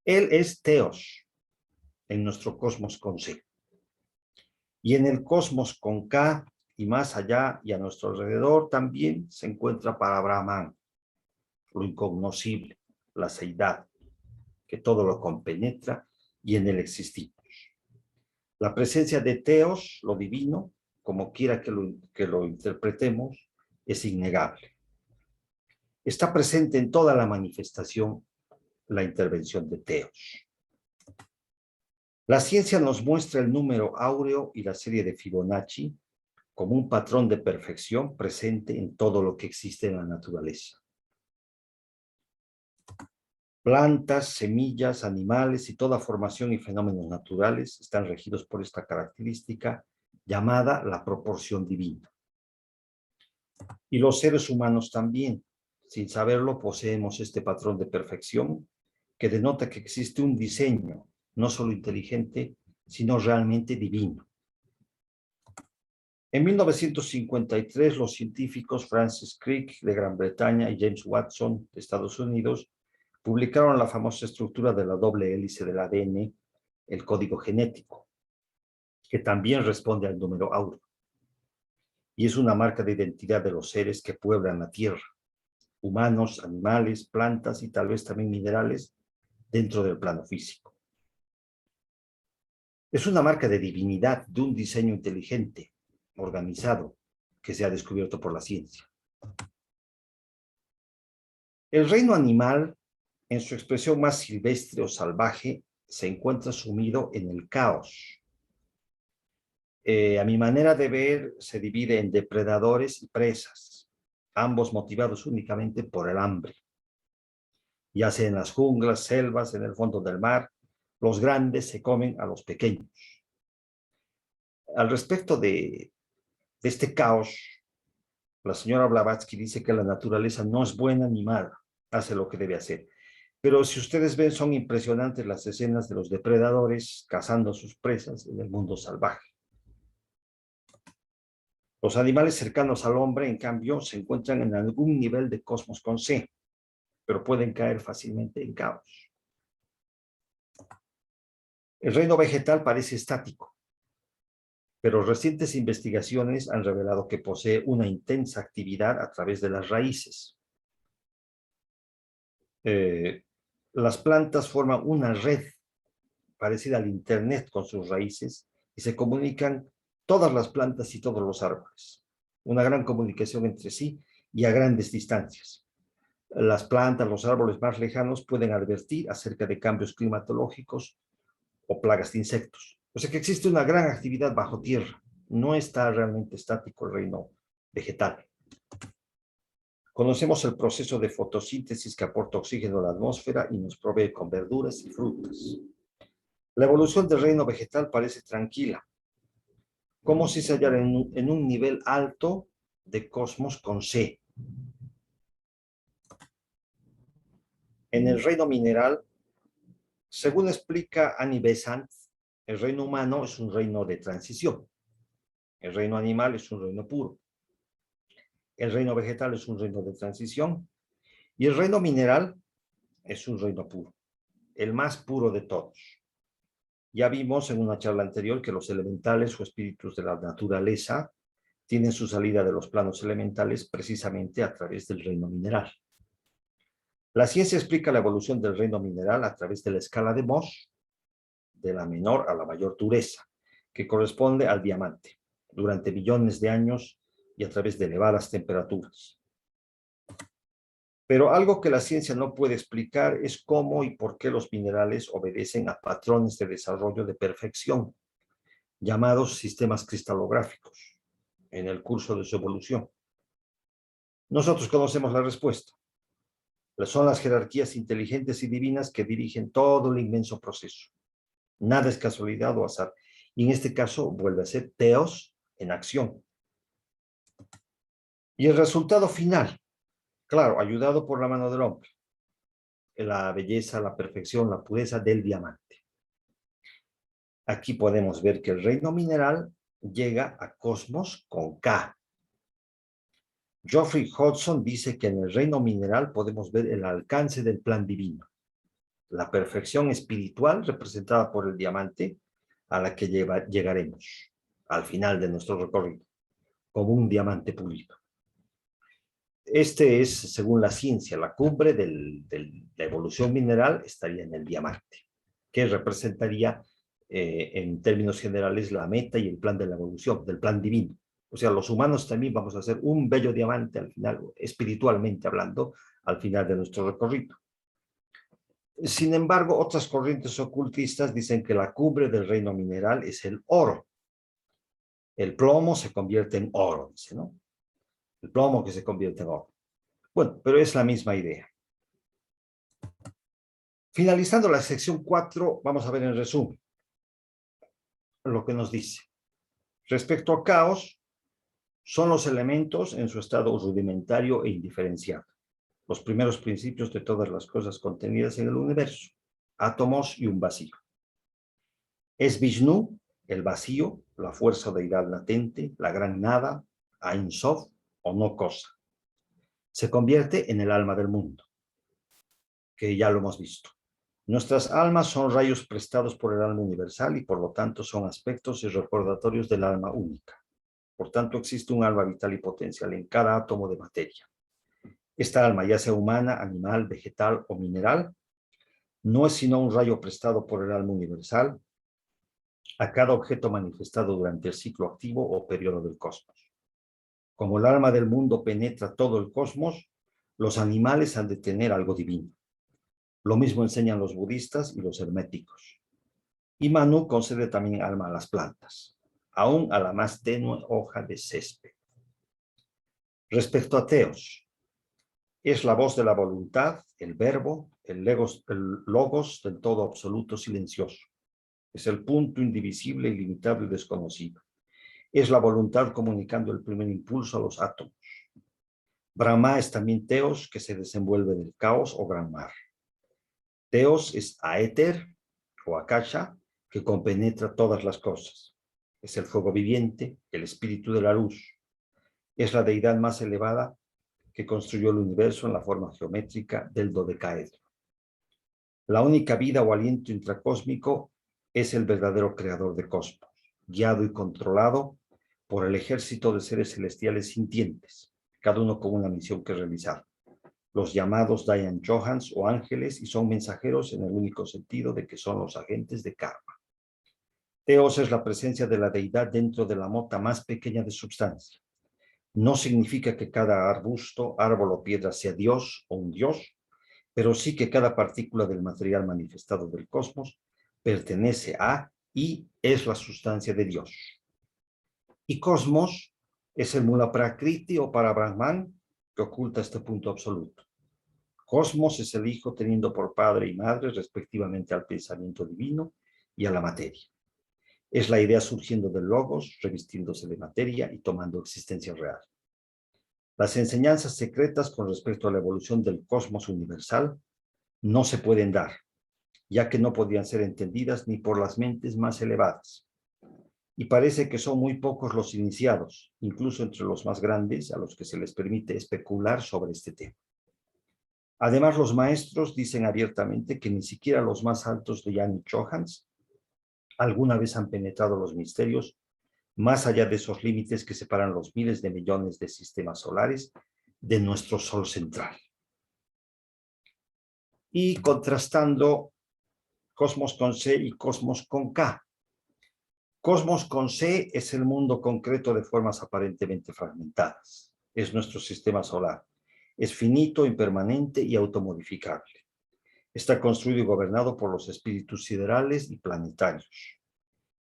Él es Teos, en nuestro cosmos con C. Y en el cosmos con K, y más allá y a nuestro alrededor, también se encuentra para Brahman, lo incognoscible, la seidad, que todo lo compenetra y en él existimos. La presencia de Teos, lo divino, como quiera que lo interpretemos, es innegable. Está presente en toda la manifestación la intervención de Teos. La ciencia nos muestra el número áureo y la serie de Fibonacci como un patrón de perfección presente en todo lo que existe en la naturaleza. Plantas, semillas, animales y toda formación y fenómenos naturales están regidos por esta característica llamada la proporción divina. Y los seres humanos también, sin saberlo, poseemos este patrón de perfección que denota que existe un diseño, no solo inteligente, sino realmente divino. En 1953, los científicos Francis Crick de Gran Bretaña y James Watson de Estados Unidos publicaron la famosa estructura de la doble hélice del ADN, el código genético, que también responde al número áureo. Y es una marca de identidad de los seres que pueblan la Tierra, humanos, animales, plantas y tal vez también minerales dentro del plano físico. Es una marca de divinidad, de un diseño inteligente, organizado, que se ha descubierto por la ciencia. El reino animal, en su expresión más silvestre o salvaje, se encuentra sumido en el caos. a mi manera de ver, se divide en depredadores y presas, ambos motivados únicamente por el hambre. Ya sea en las junglas, selvas, en el fondo del mar, los grandes se comen a los pequeños. Al respecto de este caos, la señora Blavatsky dice que la naturaleza no es buena ni mala, hace lo que debe hacer. Pero si ustedes ven, son impresionantes las escenas de los depredadores cazando a sus presas en el mundo salvaje. Los animales cercanos al hombre, en cambio, se encuentran en algún nivel de cosmos con C, pero pueden caer fácilmente en caos. El reino vegetal parece estático, pero recientes investigaciones han revelado que posee una intensa actividad a través de las raíces. Las plantas forman una red parecida al Internet con sus raíces y se comunican todas las plantas y todos los árboles. Una gran comunicación entre sí y a grandes distancias. Las plantas, los árboles más lejanos pueden advertir acerca de cambios climatológicos o plagas de insectos. O sea que existe una gran actividad bajo tierra. No está realmente estático el reino vegetal. Conocemos el proceso de fotosíntesis que aporta oxígeno a la atmósfera y nos provee con verduras y frutas. La evolución del reino vegetal parece tranquila, como si se hallara en un nivel alto de cosmos con C. En el reino mineral, según explica Annie Besant, el reino humano es un reino de transición. El reino animal es un reino puro. El reino vegetal es un reino de transición. Y el reino mineral es un reino puro, el más puro de todos. Ya vimos en una charla anterior que los elementales o espíritus de la naturaleza tienen su salida de los planos elementales precisamente a través del reino mineral. La ciencia explica la evolución del reino mineral a través de la escala de Mohs, de la menor a la mayor dureza, que corresponde al diamante, durante millones de años y a través de elevadas temperaturas. Pero algo que la ciencia no puede explicar es cómo y por qué los minerales obedecen a patrones de desarrollo de perfección, llamados sistemas cristalográficos, en el curso de su evolución. Nosotros conocemos la respuesta. Son las jerarquías inteligentes y divinas que dirigen todo el inmenso proceso. Nada es casualidad o azar. Y en este caso vuelve a ser Teos en acción. Y el resultado final, claro, ayudado por la mano del hombre, la belleza, la perfección, la pureza del diamante. Aquí podemos ver que el reino mineral llega a cosmos con K. Geoffrey Hodgson dice que en el reino mineral podemos ver el alcance del plan divino, la perfección espiritual representada por el diamante a la que llegaremos al final de nuestro recorrido, como un diamante pulido. Este es, según la ciencia, la cumbre de la evolución mineral estaría en el diamante, que representaría en términos generales la meta y el plan de la evolución, del plan divino. O sea, los humanos también vamos a hacer un bello diamante al final, espiritualmente hablando, al final de nuestro recorrido. Sin embargo, otras corrientes ocultistas dicen que la cumbre del reino mineral es el oro. El plomo se convierte en oro, dice, ¿no? El plomo que se convierte en oro. Bueno, pero es la misma idea. Finalizando la sección 4, vamos a ver en resumen lo que nos dice. Respecto a caos, son los elementos en su estado rudimentario e indiferenciado, los primeros principios de todas las cosas contenidas en el universo, átomos y un vacío. Es Vishnu, el vacío, la fuerza deidad latente, la gran nada, Ein Sof o no cosa. Se convierte en el alma del mundo, que ya lo hemos visto. Nuestras almas son rayos prestados por el alma universal y por lo tanto son aspectos y recordatorios del alma única. Por tanto, existe un alma vital y potencial en cada átomo de materia. Esta alma, ya sea humana, animal, vegetal o mineral, no es sino un rayo prestado por el alma universal a cada objeto manifestado durante el ciclo activo o periodo del cosmos. Como el alma del mundo penetra todo el cosmos, los animales han de tener algo divino. Lo mismo enseñan los budistas y los herméticos. Y Manu concede también alma a las plantas. aún a la más tenue hoja de césped. Respecto a Theos, es la voz de la voluntad, el verbo, el logos del todo absoluto silencioso. Es el punto indivisible, ilimitable y desconocido. Es la voluntad comunicando el primer impulso a los átomos. Brahma es también Theos, que se desenvuelve del caos o gran mar. Theos es Aether o Akasha, que compenetra todas las cosas. Es el fuego viviente, el espíritu de la luz. Es la deidad más elevada que construyó el universo en la forma geométrica del dodecaedro. La única vida o aliento intracósmico es el verdadero creador de cosmos, guiado y controlado por el ejército de seres celestiales sintientes, cada uno con una misión que realizar. Los llamados Dayan Johans o ángeles, y son mensajeros en el único sentido de que son los agentes de karma. Theos es la presencia de la deidad dentro de la mota más pequeña de substancia. No significa que cada arbusto, árbol o piedra sea Dios o un Dios, pero sí que cada partícula del material manifestado del cosmos pertenece a y es la sustancia de Dios. Y cosmos es el mula prakriti o para Brahman que oculta este punto absoluto. Cosmos es el hijo teniendo por padre y madre respectivamente al pensamiento divino y a la materia. Es la idea surgiendo del logos, revistiéndose de materia y tomando existencia real. Las enseñanzas secretas con respecto a la evolución del cosmos universal no se pueden dar, ya que no podían ser entendidas ni por las mentes más elevadas. Y parece que son muy pocos los iniciados, incluso entre los más grandes, a los que se les permite especular sobre este tema. Además, los maestros dicen abiertamente que ni siquiera los más altos de Dayan Johans alguna vez han penetrado los misterios más allá de esos límites que separan los miles de millones de sistemas solares de nuestro Sol central. Y contrastando Cosmos con C y Cosmos con K. Cosmos con C es el mundo concreto de formas aparentemente fragmentadas. Es nuestro sistema solar. Es finito, impermanente y automodificable. Está construido y gobernado por los espíritus siderales y planetarios.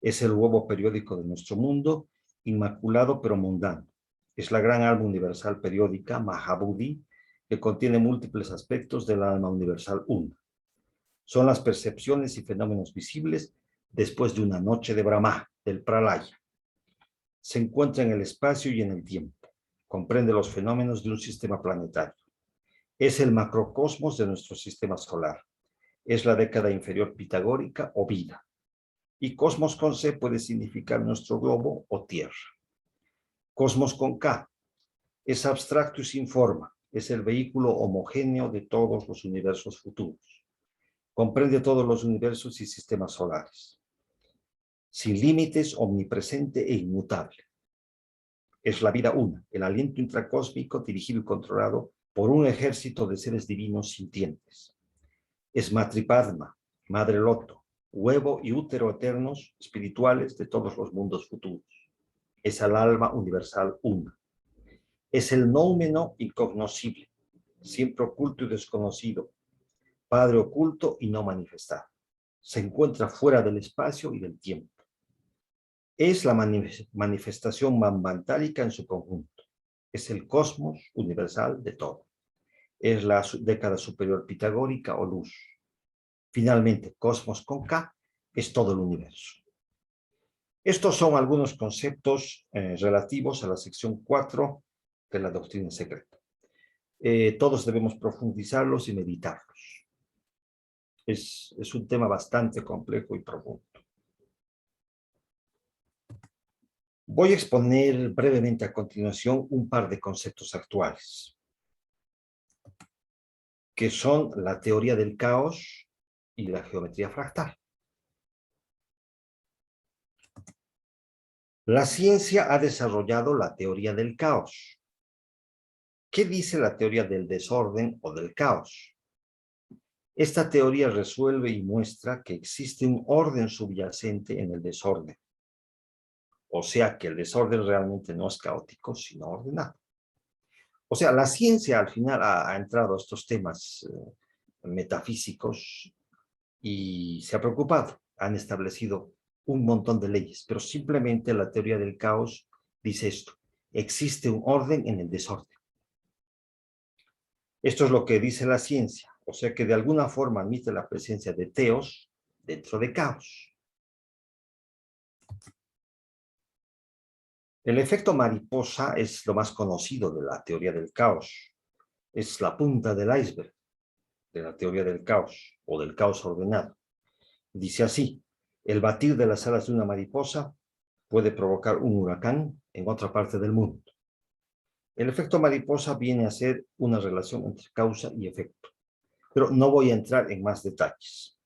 Es el huevo periódico de nuestro mundo, inmaculado pero mundano. Es la gran alma universal periódica, Mahabodhi, que contiene múltiples aspectos del alma universal una. Son las percepciones y fenómenos visibles después de una noche de Brahma, del Pralaya. Se encuentra en el espacio y en el tiempo. Comprende los fenómenos de un sistema planetario. Es el macrocosmos de nuestro sistema solar. Es la década inferior pitagórica o vida. Y cosmos con C puede significar nuestro globo o tierra. Cosmos con K es abstracto y sin forma. Es el vehículo homogéneo de todos los universos futuros. Comprende todos los universos y sistemas solares. Sin límites, omnipresente e inmutable. Es la vida una, el aliento intracósmico dirigido y controlado por un ejército de seres divinos sintientes. Es Matripadma, Madre Loto, huevo y útero eternos, espirituales de todos los mundos futuros. Es el alma universal una. Es el noumeno incognoscible, siempre oculto y desconocido, Padre oculto y no manifestado. Se encuentra fuera del espacio y del tiempo. Es la manifestación manvantárica en su conjunto. Es el cosmos universal de todo. Es la década superior pitagórica o luz. Finalmente, cosmos con K es todo el universo. Estos son algunos conceptos relativos a la sección 4 de la doctrina secreta. Todos debemos profundizarlos y meditarlos. Es un tema bastante complejo y profundo. Voy a exponer brevemente a continuación un par de conceptos actuales, que son la teoría del caos y la geometría fractal. La ciencia ha desarrollado la teoría del caos. ¿Qué dice la teoría del desorden o del caos? Esta teoría resuelve y muestra que existe un orden subyacente en el desorden. O sea que el desorden realmente no es caótico, sino ordenado. O sea, la ciencia al final ha entrado a estos temas metafísicos y se ha preocupado. Han establecido un montón de leyes, pero simplemente la teoría del caos dice esto: existe un orden en el desorden. Esto es lo que dice la ciencia, o sea que de alguna forma admite la presencia de teos dentro de caos. El efecto mariposa es lo más conocido de la teoría del caos. Es la punta del iceberg de la teoría del caos o del caos ordenado. Dice así: el batir de las alas de una mariposa puede provocar un huracán en otra parte del mundo. El efecto mariposa viene a ser una relación entre causa y efecto, pero no voy a entrar en más detalles.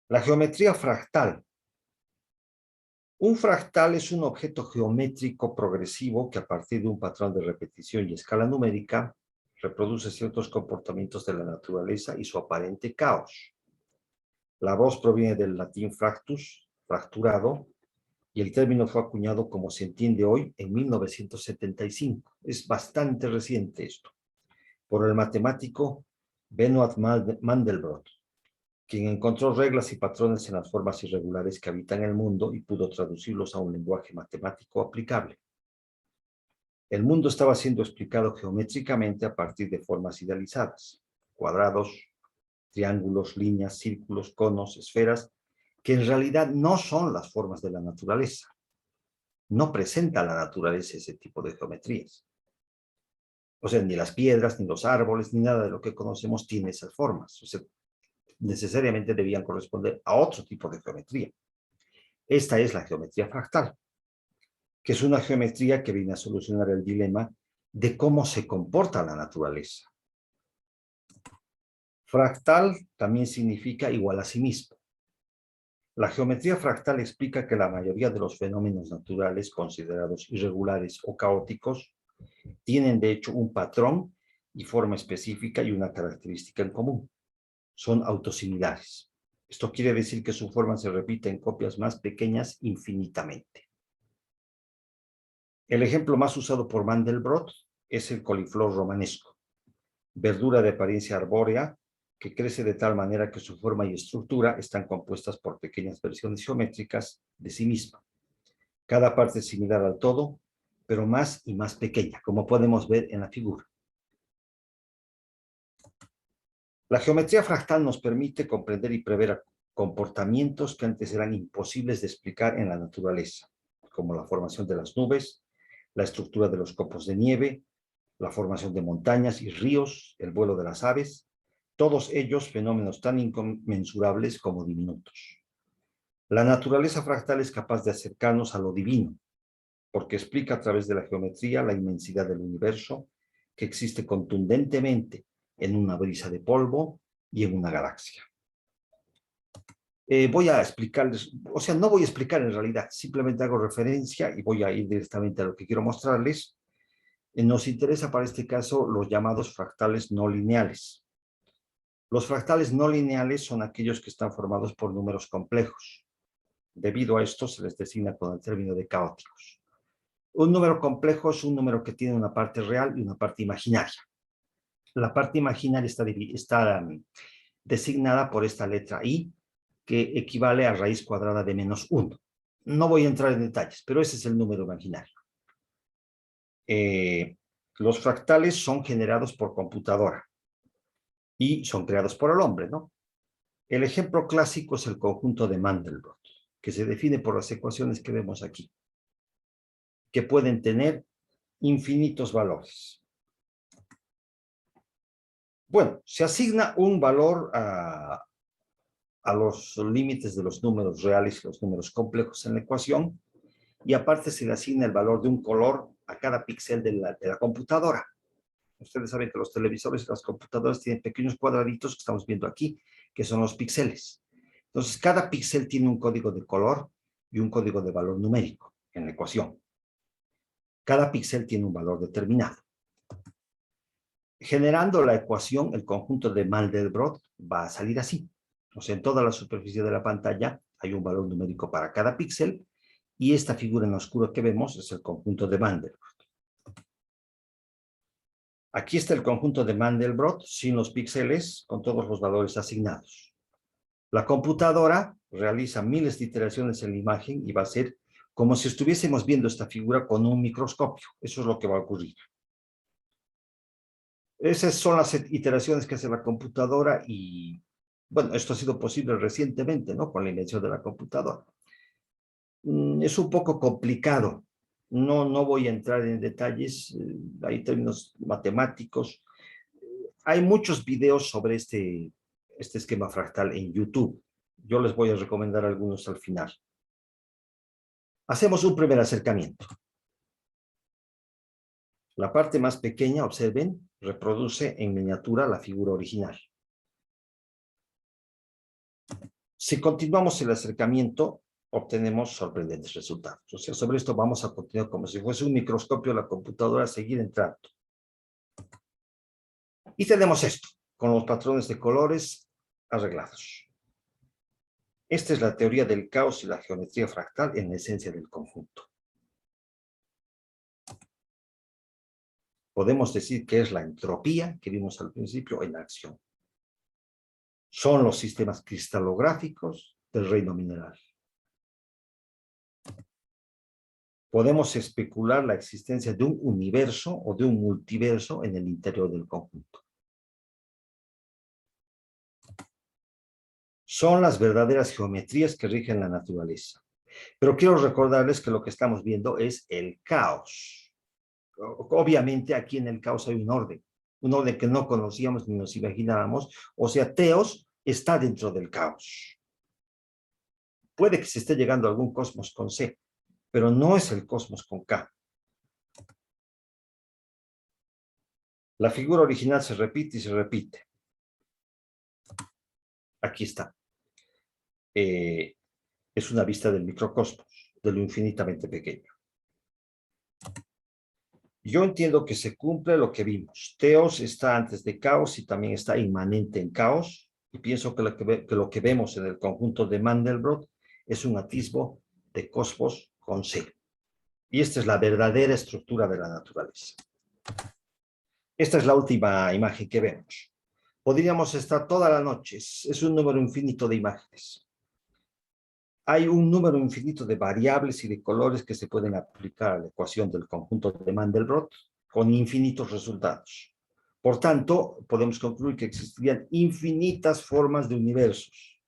La geometría fractal. Un fractal es un objeto geométrico progresivo que a partir de un patrón de repetición y escala numérica reproduce ciertos comportamientos de la naturaleza y su aparente caos. La voz proviene del latín fractus, fracturado, y el término fue acuñado como se entiende hoy en 1975. Es bastante reciente esto, por el matemático Benoit Mandelbrot, quien encontró reglas y patrones en las formas irregulares que habitan el mundo y pudo traducirlos a un lenguaje matemático aplicable. El mundo estaba siendo explicado geométricamente a partir de formas idealizadas: cuadrados, triángulos, líneas, círculos, conos, esferas, que en realidad no son las formas de la naturaleza. No presenta la naturaleza ese tipo de geometrías. O sea, ni las piedras, ni los árboles, ni nada de lo que conocemos tiene esas formas. O sea, necesariamente debían corresponder a otro tipo de geometría. Esta es la geometría fractal, que es una geometría que viene a solucionar el dilema de cómo se comporta la naturaleza. Fractal también significa igual a sí mismo. La geometría fractal explica que la mayoría de los fenómenos naturales considerados irregulares o caóticos tienen de hecho un patrón y forma específica y una característica en común. Son autosimilares. Esto quiere decir que su forma se repite en copias más pequeñas infinitamente. El ejemplo más usado por Mandelbrot es el coliflor romanesco, verdura de apariencia arbórea que crece de tal manera que su forma y estructura están compuestas por pequeñas versiones geométricas de sí misma. Cada parte es similar al todo, pero más y más pequeña, como podemos ver en la figura. La geometría fractal nos permite comprender y prever comportamientos que antes eran imposibles de explicar en la naturaleza, como la formación de las nubes, la estructura de los copos de nieve, la formación de montañas y ríos, el vuelo de las aves, todos ellos fenómenos tan inconmensurables como diminutos. La naturaleza fractal es capaz de acercarnos a lo divino, porque explica a través de la geometría la inmensidad del universo, que existe contundentemente en una brisa de polvo y en una galaxia. Voy a explicarles, o sea, no voy a explicar en realidad, simplemente hago referencia y voy a ir directamente a lo que quiero mostrarles. Nos interesa para este caso los llamados fractales no lineales. Los fractales no lineales son aquellos que están formados por números complejos. Debido a esto se les designa con el término de caóticos. Un número complejo es un número que tiene una parte real y una parte imaginaria. La parte imaginaria está designada por esta letra I, que equivale a raíz cuadrada de menos 1. No voy a entrar en detalles, pero ese es el número imaginario. Los fractales son generados por computadora y son creados por el hombre, ¿no? El ejemplo clásico es el conjunto de Mandelbrot, que se define por las ecuaciones que vemos aquí, que pueden tener infinitos valores. Bueno, se asigna un valor a los límites de los números reales y los números complejos en la ecuación, y aparte se le asigna el valor de un color a cada píxel de la computadora. Ustedes saben que los televisores y las computadoras tienen pequeños cuadraditos que estamos viendo aquí, que son los píxeles. Entonces, cada píxel tiene un código de color y un código de valor numérico en la ecuación. Cada píxel tiene un valor determinado. Generando la ecuación, el conjunto de Mandelbrot va a salir así. O sea, en toda la superficie de la pantalla hay un valor numérico para cada píxel, y esta figura en oscuro que vemos es el conjunto de Mandelbrot. Aquí está el conjunto de Mandelbrot sin los píxeles, con todos los valores asignados. La computadora realiza miles de iteraciones en la imagen y va a ser como si estuviésemos viendo esta figura con un microscopio. Eso es lo que va a ocurrir. Esas son las iteraciones que hace la computadora y, bueno, esto ha sido posible recientemente, ¿no? Con la invención de la computadora. Es un poco complicado. No voy a entrar en detalles, hay términos matemáticos. Hay muchos videos sobre este esquema fractal en YouTube. Yo les voy a recomendar algunos al final. Hacemos un primer acercamiento. La parte más pequeña, observen, reproduce en miniatura la figura original. Si continuamos el acercamiento, obtenemos sorprendentes resultados. O sea, sobre esto vamos a continuar como si fuese un microscopio de la computadora, a seguir entrando. Y tenemos esto, con los patrones de colores arreglados. Esta es la teoría del caos y la geometría fractal en la esencia del conjunto. Podemos decir que es la entropía que vimos al principio en acción. Son los sistemas cristalográficos del reino mineral. Podemos especular la existencia de un universo o de un multiverso en el interior del conjunto. Son las verdaderas geometrías que rigen la naturaleza. Pero quiero recordarles que lo que estamos viendo es el caos. Obviamente aquí en el caos hay un orden que no conocíamos ni nos imaginábamos. O sea, Teos está dentro del caos. Puede que se esté llegando a algún cosmos con C, pero no es el cosmos con K. La figura original se repite y se repite. Aquí está. Es una vista del microcosmos, de lo infinitamente pequeño. Yo entiendo que se cumple lo que vimos. Teos está antes de caos y también está inmanente en caos. Y pienso que lo que vemos en el conjunto de Mandelbrot es un atisbo de cosmos con C. Y esta es la verdadera estructura de la naturaleza. Esta es la última imagen que vemos. Podríamos estar toda la noche. Es un número infinito de imágenes. Hay un número infinito de variables y de colores que se pueden aplicar a la ecuación del conjunto de Mandelbrot con infinitos resultados. Por tanto, podemos concluir que existirían infinitas formas de universos.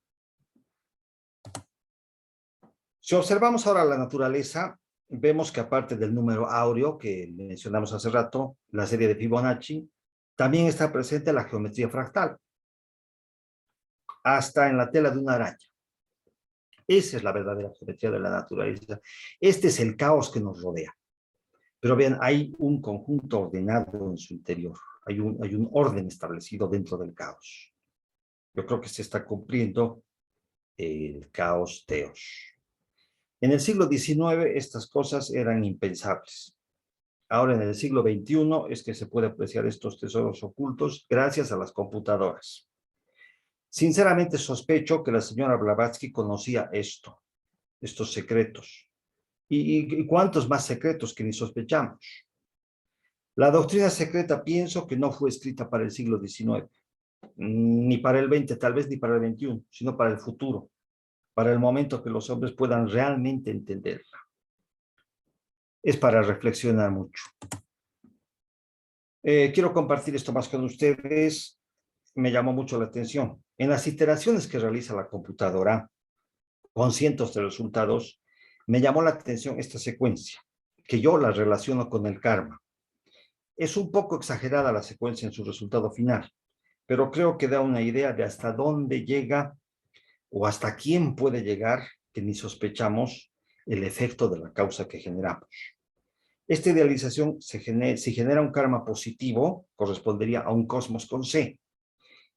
Si observamos ahora la naturaleza, vemos que aparte del número áureo que mencionamos hace rato, la serie de Fibonacci, también está presente la geometría fractal, hasta en la tela de una araña. Esa es la verdadera geometría de la naturaleza. Este es el caos que nos rodea. Pero vean, hay un conjunto ordenado en su interior. Hay un orden establecido dentro del caos. Yo creo que se está cumpliendo el caos teos. En el siglo XIX estas cosas eran impensables. Ahora en el siglo XXI es que se puede apreciar estos tesoros ocultos gracias a las computadoras. Sinceramente sospecho que la señora Blavatsky conocía estos secretos. ¿Y cuántos más secretos que ni sospechamos? La doctrina secreta pienso que no fue escrita para el siglo XIX, ni para el XX, tal vez ni para el XXI, sino para el futuro, para el momento que los hombres puedan realmente entenderla. Es para reflexionar mucho. Quiero compartir esto más con ustedes. Me llamó mucho la atención. En las iteraciones que realiza la computadora, con cientos de resultados, me llamó la atención esta secuencia, que yo la relaciono con el karma. Es un poco exagerada la secuencia en su resultado final, pero creo que da una idea de hasta dónde llega o hasta quién puede llegar que ni sospechamos el efecto de la causa que generamos. Esta idealización, si genera un karma positivo, correspondería a un cosmos con C.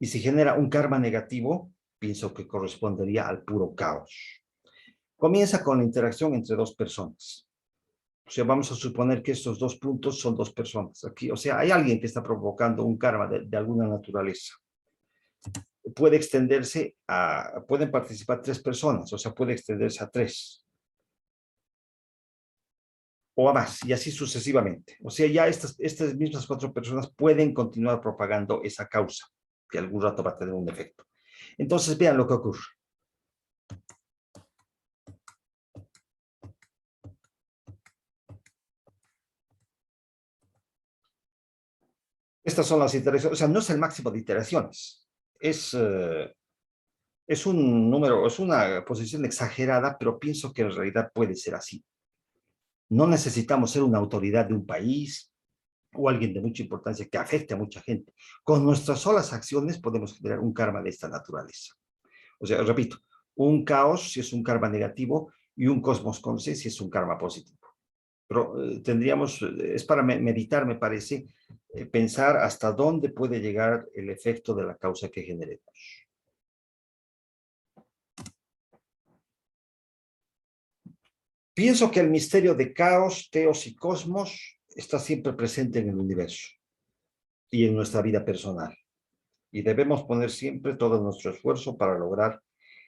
Y si genera un karma negativo, pienso que correspondería al puro caos. Comienza con la interacción entre dos personas. O sea, vamos a suponer que estos dos puntos son dos personas. Aquí, o sea, hay alguien que está provocando un karma de alguna naturaleza. Puede extenderse pueden participar 3 personas, o sea, puede extenderse a 3. O a más, y así sucesivamente. O sea, ya estas mismas 4 personas pueden continuar propagando esa causa, que algún rato va a tener un efecto. Entonces, vean lo que ocurre. Estas son las iteraciones, o sea, no es el máximo de iteraciones, es un número, es una posición exagerada, pero pienso que en realidad puede ser así. No necesitamos ser una autoridad de un país o alguien de mucha importancia que afecte a mucha gente. Con nuestras solas acciones podemos generar un karma de esta naturaleza. O sea, repito, un caos si es un karma negativo y un cosmos con C si es un karma positivo. Pero tendríamos, es para meditar, me parece, pensar hasta dónde puede llegar el efecto de la causa que generemos. Pienso que el misterio de caos, teos y cosmos está siempre presente en el universo y en nuestra vida personal. Y debemos poner siempre todo nuestro esfuerzo para lograr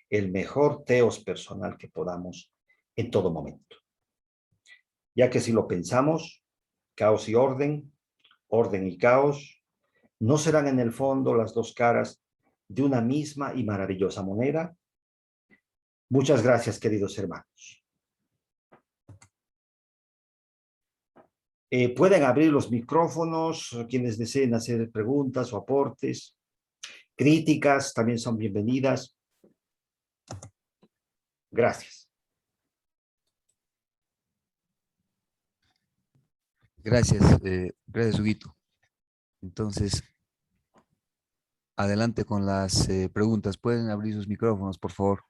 el mejor teos personal que podamos en todo momento. Ya que si lo pensamos, caos y orden y caos, ¿no serán en el fondo las dos caras de una misma y maravillosa moneda? Muchas gracias, queridos hermanos. Pueden abrir los micrófonos quienes deseen hacer preguntas o aportes. Críticas también son bienvenidas. Gracias. Gracias, gracias, Huguito. Entonces, adelante con las preguntas. Pueden abrir sus micrófonos, por favor.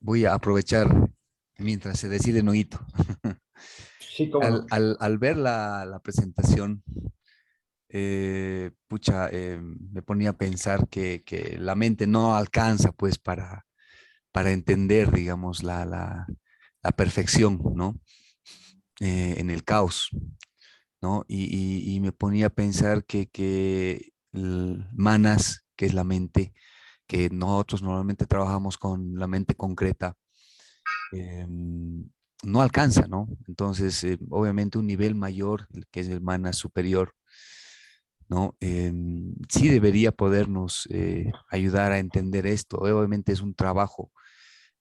Voy a aprovechar mientras se decide Huguito. Sí, cómo no. Al ver la presentación, me ponía a pensar que la mente no alcanza pues para entender, digamos, la perfección, ¿no? En el caos, ¿no? Y me ponía a pensar que el manas, que es la mente, que nosotros normalmente trabajamos con la mente concreta, no alcanza, ¿no? Entonces, obviamente un nivel mayor, que es el manas superior, ¿no? Sí debería podernos ayudar a entender esto. Obviamente es un trabajo,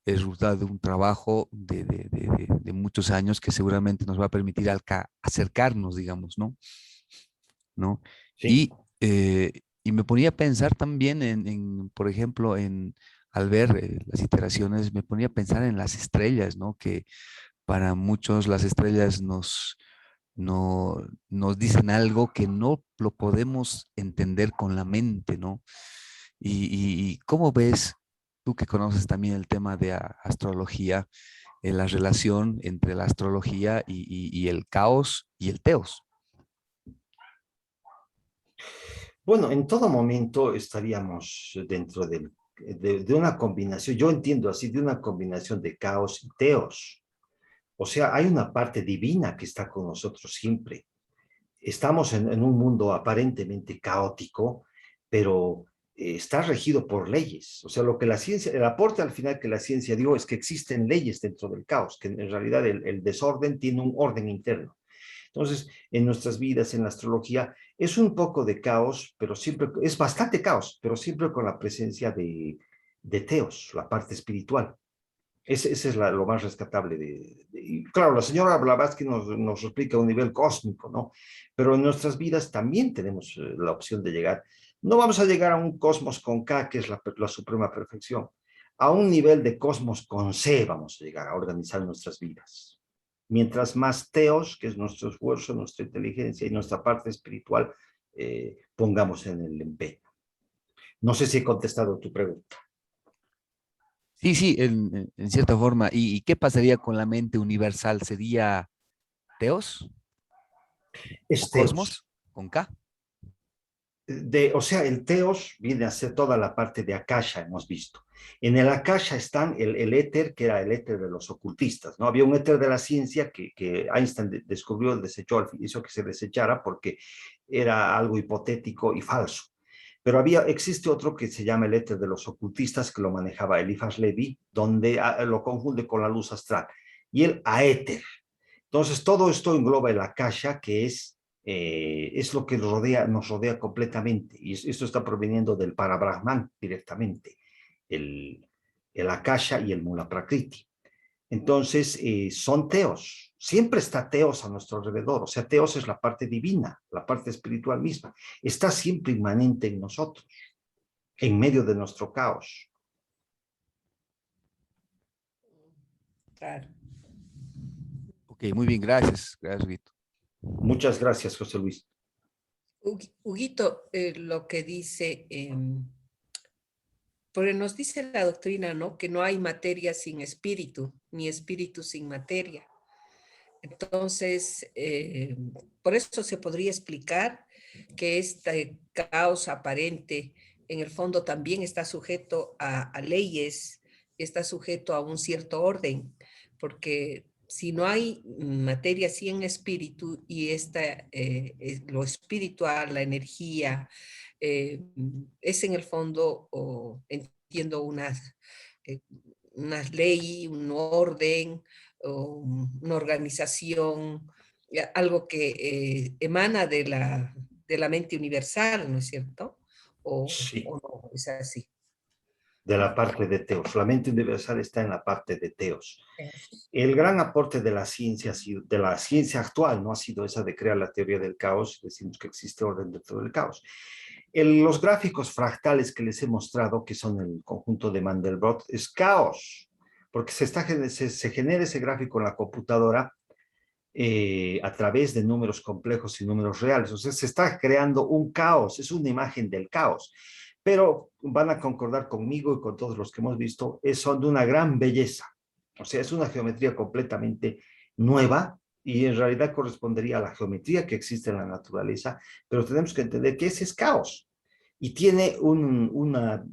es resultado de un trabajo de muchos años que seguramente nos va a permitir acercarnos, digamos, ¿no? ¿No? Sí. Y, y me ponía a pensar también por ejemplo, al ver las iteraciones, me ponía a pensar en las estrellas, ¿no? Que para muchos las estrellas nos dicen algo que no lo podemos entender con la mente, ¿no? Y ¿cómo ves, tú que conoces también el tema de astrología, la relación entre la astrología y el caos y el teos? Bueno, en todo momento estaríamos dentro de una combinación, yo entiendo así, de una combinación de caos y teos. O sea, hay una parte divina que está con nosotros siempre. Estamos en un mundo aparentemente caótico, pero está regido por leyes. O sea, lo que la ciencia, el aporte al final que la ciencia dio es que existen leyes dentro del caos, que en realidad el desorden tiene un orden interno. Entonces, en nuestras vidas, en la astrología, es un poco de caos, pero siempre, es bastante caos, pero siempre con la presencia de teos, la parte espiritual. Ese es lo más rescatable y claro, la señora Blavatsky nos explica a un nivel cósmico, ¿no? Pero en nuestras vidas también tenemos la opción de llegar. No vamos a llegar a un cosmos con K, que es la suprema perfección. A un nivel de cosmos con C vamos a llegar a organizar nuestras vidas. Mientras más teos, que es nuestro esfuerzo, nuestra inteligencia y nuestra parte espiritual, pongamos en el empeño. No sé si he contestado tu pregunta. Sí, sí, en cierta forma. ¿Y qué pasaría con la mente universal? ¿Sería teos o Es teos. cosmos con K? O sea, el teos viene a ser toda la parte de Akasha, hemos visto. En el Akasha están el éter, que era el éter de los ocultistas, ¿no? Había un éter de la ciencia que Einstein descubrió, desechó, hizo que se desechara porque era algo hipotético y falso. Pero existe otro que se llama el éter de los ocultistas, que lo manejaba Eliphas Levi, donde lo confunde con la luz astral. Y el aéter. Entonces, todo esto engloba el Akasha, que es es lo que nos rodea completamente. Y esto está proveniendo del Parabrahman directamente, el Akasha y el Mula Prakriti. Entonces, son teos. Siempre está teos a nuestro alrededor. O sea, teos es la parte divina, la parte espiritual misma. Está siempre inmanente en nosotros, en medio de nuestro caos. Claro. Ok, muy bien, gracias. Gracias, Huguito. Muchas gracias, José Luis. Huguito, lo que dice, porque nos dice la doctrina, ¿no? Que no hay materia sin espíritu, ni espíritu sin materia. Entonces, por eso se podría explicar que este caos aparente en el fondo también está sujeto a leyes, está sujeto a un cierto orden, porque si no hay materia sin espíritu y lo espiritual, la energía, es en el fondo, entiendo, unas ley, un orden, o una organización, algo que emana de la mente universal, ¿no es cierto? Sí, O no, es así. de la parte de teos. La mente universal está en la parte de teos. Es- El gran aporte de de la ciencia actual no ha sido esa de crear la teoría del caos, decimos que existe orden dentro del caos. Los gráficos fractales que les he mostrado, que son el conjunto de Mandelbrot, es caos, porque se genera ese gráfico en la computadora a través de números complejos y números reales. O sea, se está creando un caos, es una imagen del caos. Pero van a concordar conmigo y con todos los que hemos visto, son de una gran belleza. O sea, es una geometría completamente nueva y en realidad correspondería a la geometría que existe en la naturaleza, pero tenemos que entender que ese es caos y tiene una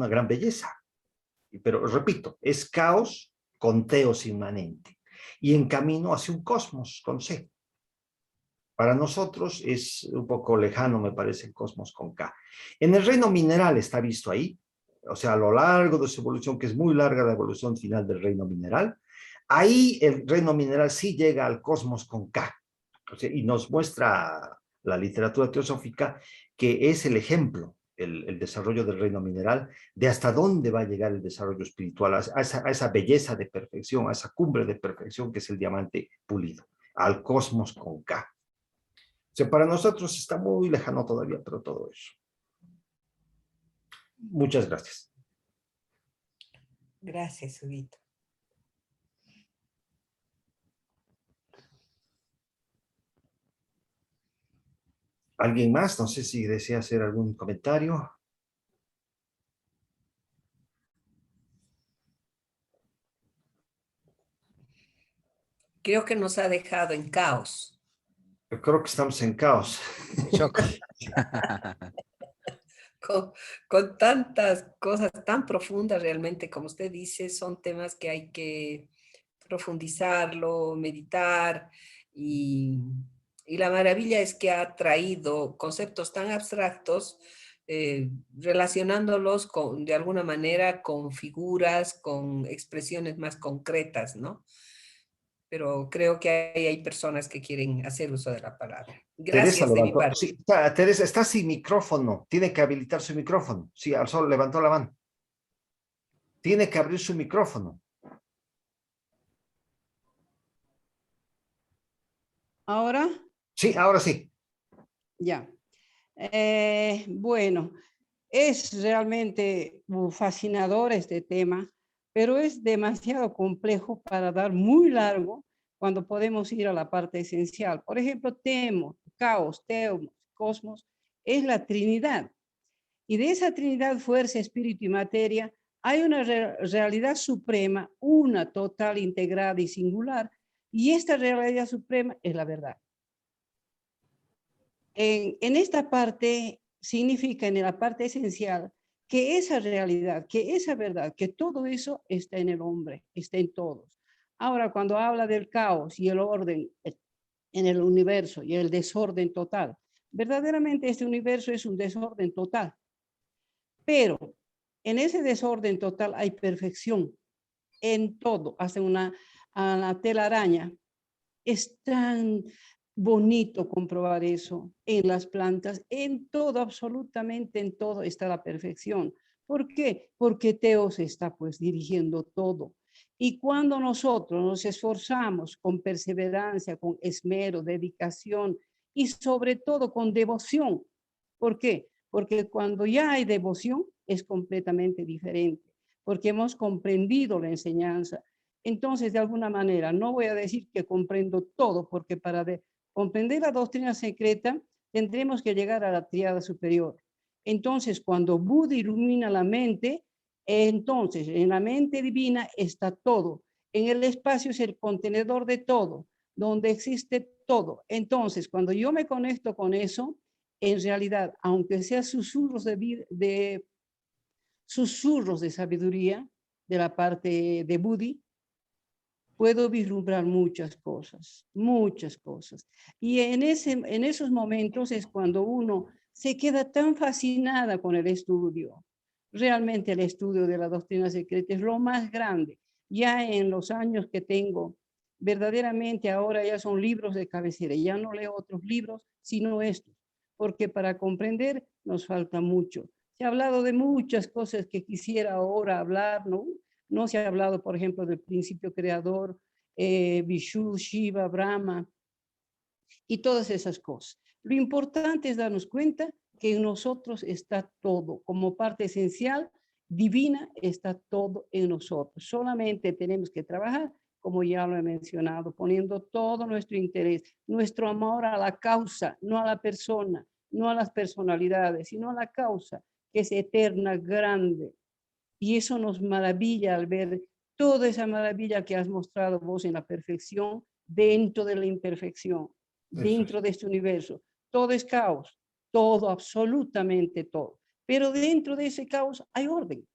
gran belleza. Pero repito, es caos con teos inmanente y en camino hacia un cosmos con C. Para nosotros es un poco lejano, me parece, el cosmos con K. En el reino mineral está visto ahí, o sea, a lo largo de su evolución, que es muy larga la evolución final del reino mineral, ahí el reino mineral sí llega al cosmos con K. O sea, y nos muestra la literatura teosófica que es el ejemplo, el desarrollo del reino mineral, de hasta dónde va a llegar el desarrollo espiritual, a esa belleza de perfección, a esa cumbre de perfección que es el diamante pulido, al cosmos con K. O sea, para nosotros está muy lejano todavía, pero todo eso. Muchas gracias. Gracias, Huguito. ¿Alguien más? No sé si desea hacer algún comentario. Creo que nos ha dejado en caos. Yo creo que estamos en caos. Shock. Con tantas cosas tan profundas realmente, como usted dice, son temas que hay que profundizarlo, meditar y, y la maravilla es que ha traído conceptos tan abstractos, relacionándolos de alguna manera con figuras, con expresiones más concretas, ¿no? Pero creo que hay personas que quieren hacer uso de la palabra. Teresa Gracias de mi levantó. parte. Sí, Teresa está sin micrófono. Tiene que habilitar su micrófono. Sí, al sol levantó la mano. Tiene que abrir su micrófono. Ahora, Sí, ahora sí. ya. Bueno, es realmente fascinador este tema, pero es demasiado complejo para dar muy largo cuando podemos ir a la parte esencial. Por ejemplo, caos, teos, cosmos, es la Trinidad. Y de esa Trinidad, fuerza, espíritu y materia, hay una realidad suprema, una total, integrada y singular, y esta realidad suprema es la verdad. En esta parte significa, en la parte esencial, que esa realidad, que esa verdad, que todo eso está en el hombre, está en todos. Ahora, cuando habla del caos y el orden en el universo y el desorden total, verdaderamente este universo es un desorden total, pero en ese desorden total hay perfección en todo, hasta una telaraña. Es tan bonito comprobar eso en las plantas, en todo, absolutamente en todo está la perfección. ¿Por qué? Porque Teos está pues dirigiendo todo. Y cuando nosotros nos esforzamos con perseverancia, con esmero, dedicación y sobre todo con devoción. ¿Por qué? Porque cuando ya hay devoción es completamente diferente, porque hemos comprendido la enseñanza. Entonces, de alguna manera, no voy a decir que comprendo todo, porque para comprender la doctrina secreta tendremos que llegar a la tríada superior. Entonces, cuando Buda ilumina la mente, entonces en la mente divina está todo. En el espacio es el contenedor de todo, donde existe todo. Entonces, cuando yo me conecto con eso, en realidad, aunque sea susurros susurros de sabiduría de la parte de Budi, puedo vislumbrar muchas cosas, muchas cosas. Y en esos momentos es cuando uno se queda tan fascinada con el estudio. Realmente el estudio de la doctrina secreta es lo más grande. Ya en los años que tengo, verdaderamente ahora ya son libros de cabecera. Ya no leo otros libros, sino estos. Porque para comprender nos falta mucho. Se ha hablado de muchas cosas que quisiera ahora hablar, ¿no? No se ha hablado, por ejemplo, del principio creador, Vishu, Shiva, Brahma y todas esas cosas. Lo importante es darnos cuenta que en nosotros está todo, como parte esencial, divina, está todo en nosotros. Solamente tenemos que trabajar, como ya lo he mencionado, poniendo todo nuestro interés, nuestro amor a la causa, no a la persona, no a las personalidades, sino a la causa, que es eterna, grande. Y eso nos maravilla al ver toda esa maravilla que has mostrado vos en la perfección dentro de la imperfección, dentro de este universo. Todo es caos, todo, absolutamente todo. Pero dentro de ese caos hay orden.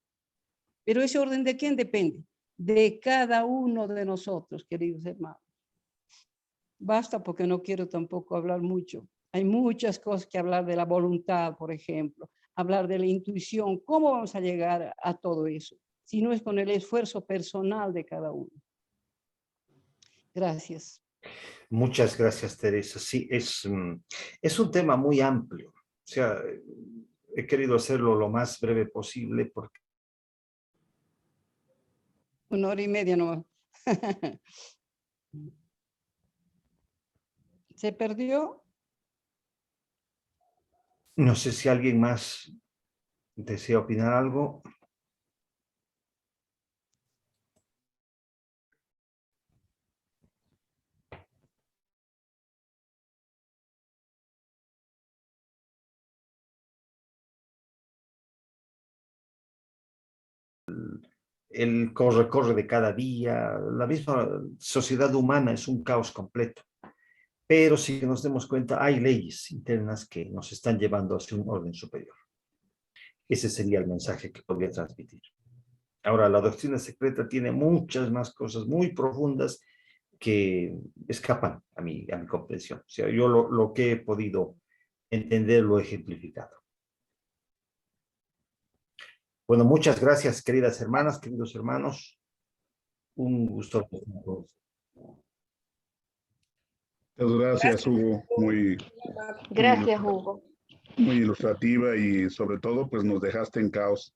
Pero ese orden ¿de quién depende? De cada uno de nosotros, queridos hermanos. Basta porque no quiero tampoco hablar mucho. Hay muchas cosas que hablar de la voluntad, por ejemplo, hablar de la intuición. ¿Cómo vamos a llegar a todo eso? Si no es con el esfuerzo personal de cada uno. Gracias. Muchas gracias, Teresa. Sí, es un tema muy amplio. O sea, he querido hacerlo lo más breve posible porque... 1 hora y media nomás. ¿Se perdió? No sé si alguien más desea opinar algo. El corre-corre de cada día, la misma sociedad humana es un caos completo. Pero si nos demos cuenta, hay leyes internas que nos están llevando hacia un orden superior. Ese sería el mensaje que podría transmitir. Ahora, la doctrina secreta tiene muchas más cosas muy profundas que escapan a mi comprensión. O sea, yo lo que he podido entender lo he ejemplificado. Bueno, muchas gracias, queridas hermanas, queridos hermanos. Un gusto. Muchas gracias, Hugo. Gracias, Hugo. Muy ilustrativa y sobre todo, pues nos dejaste en caos.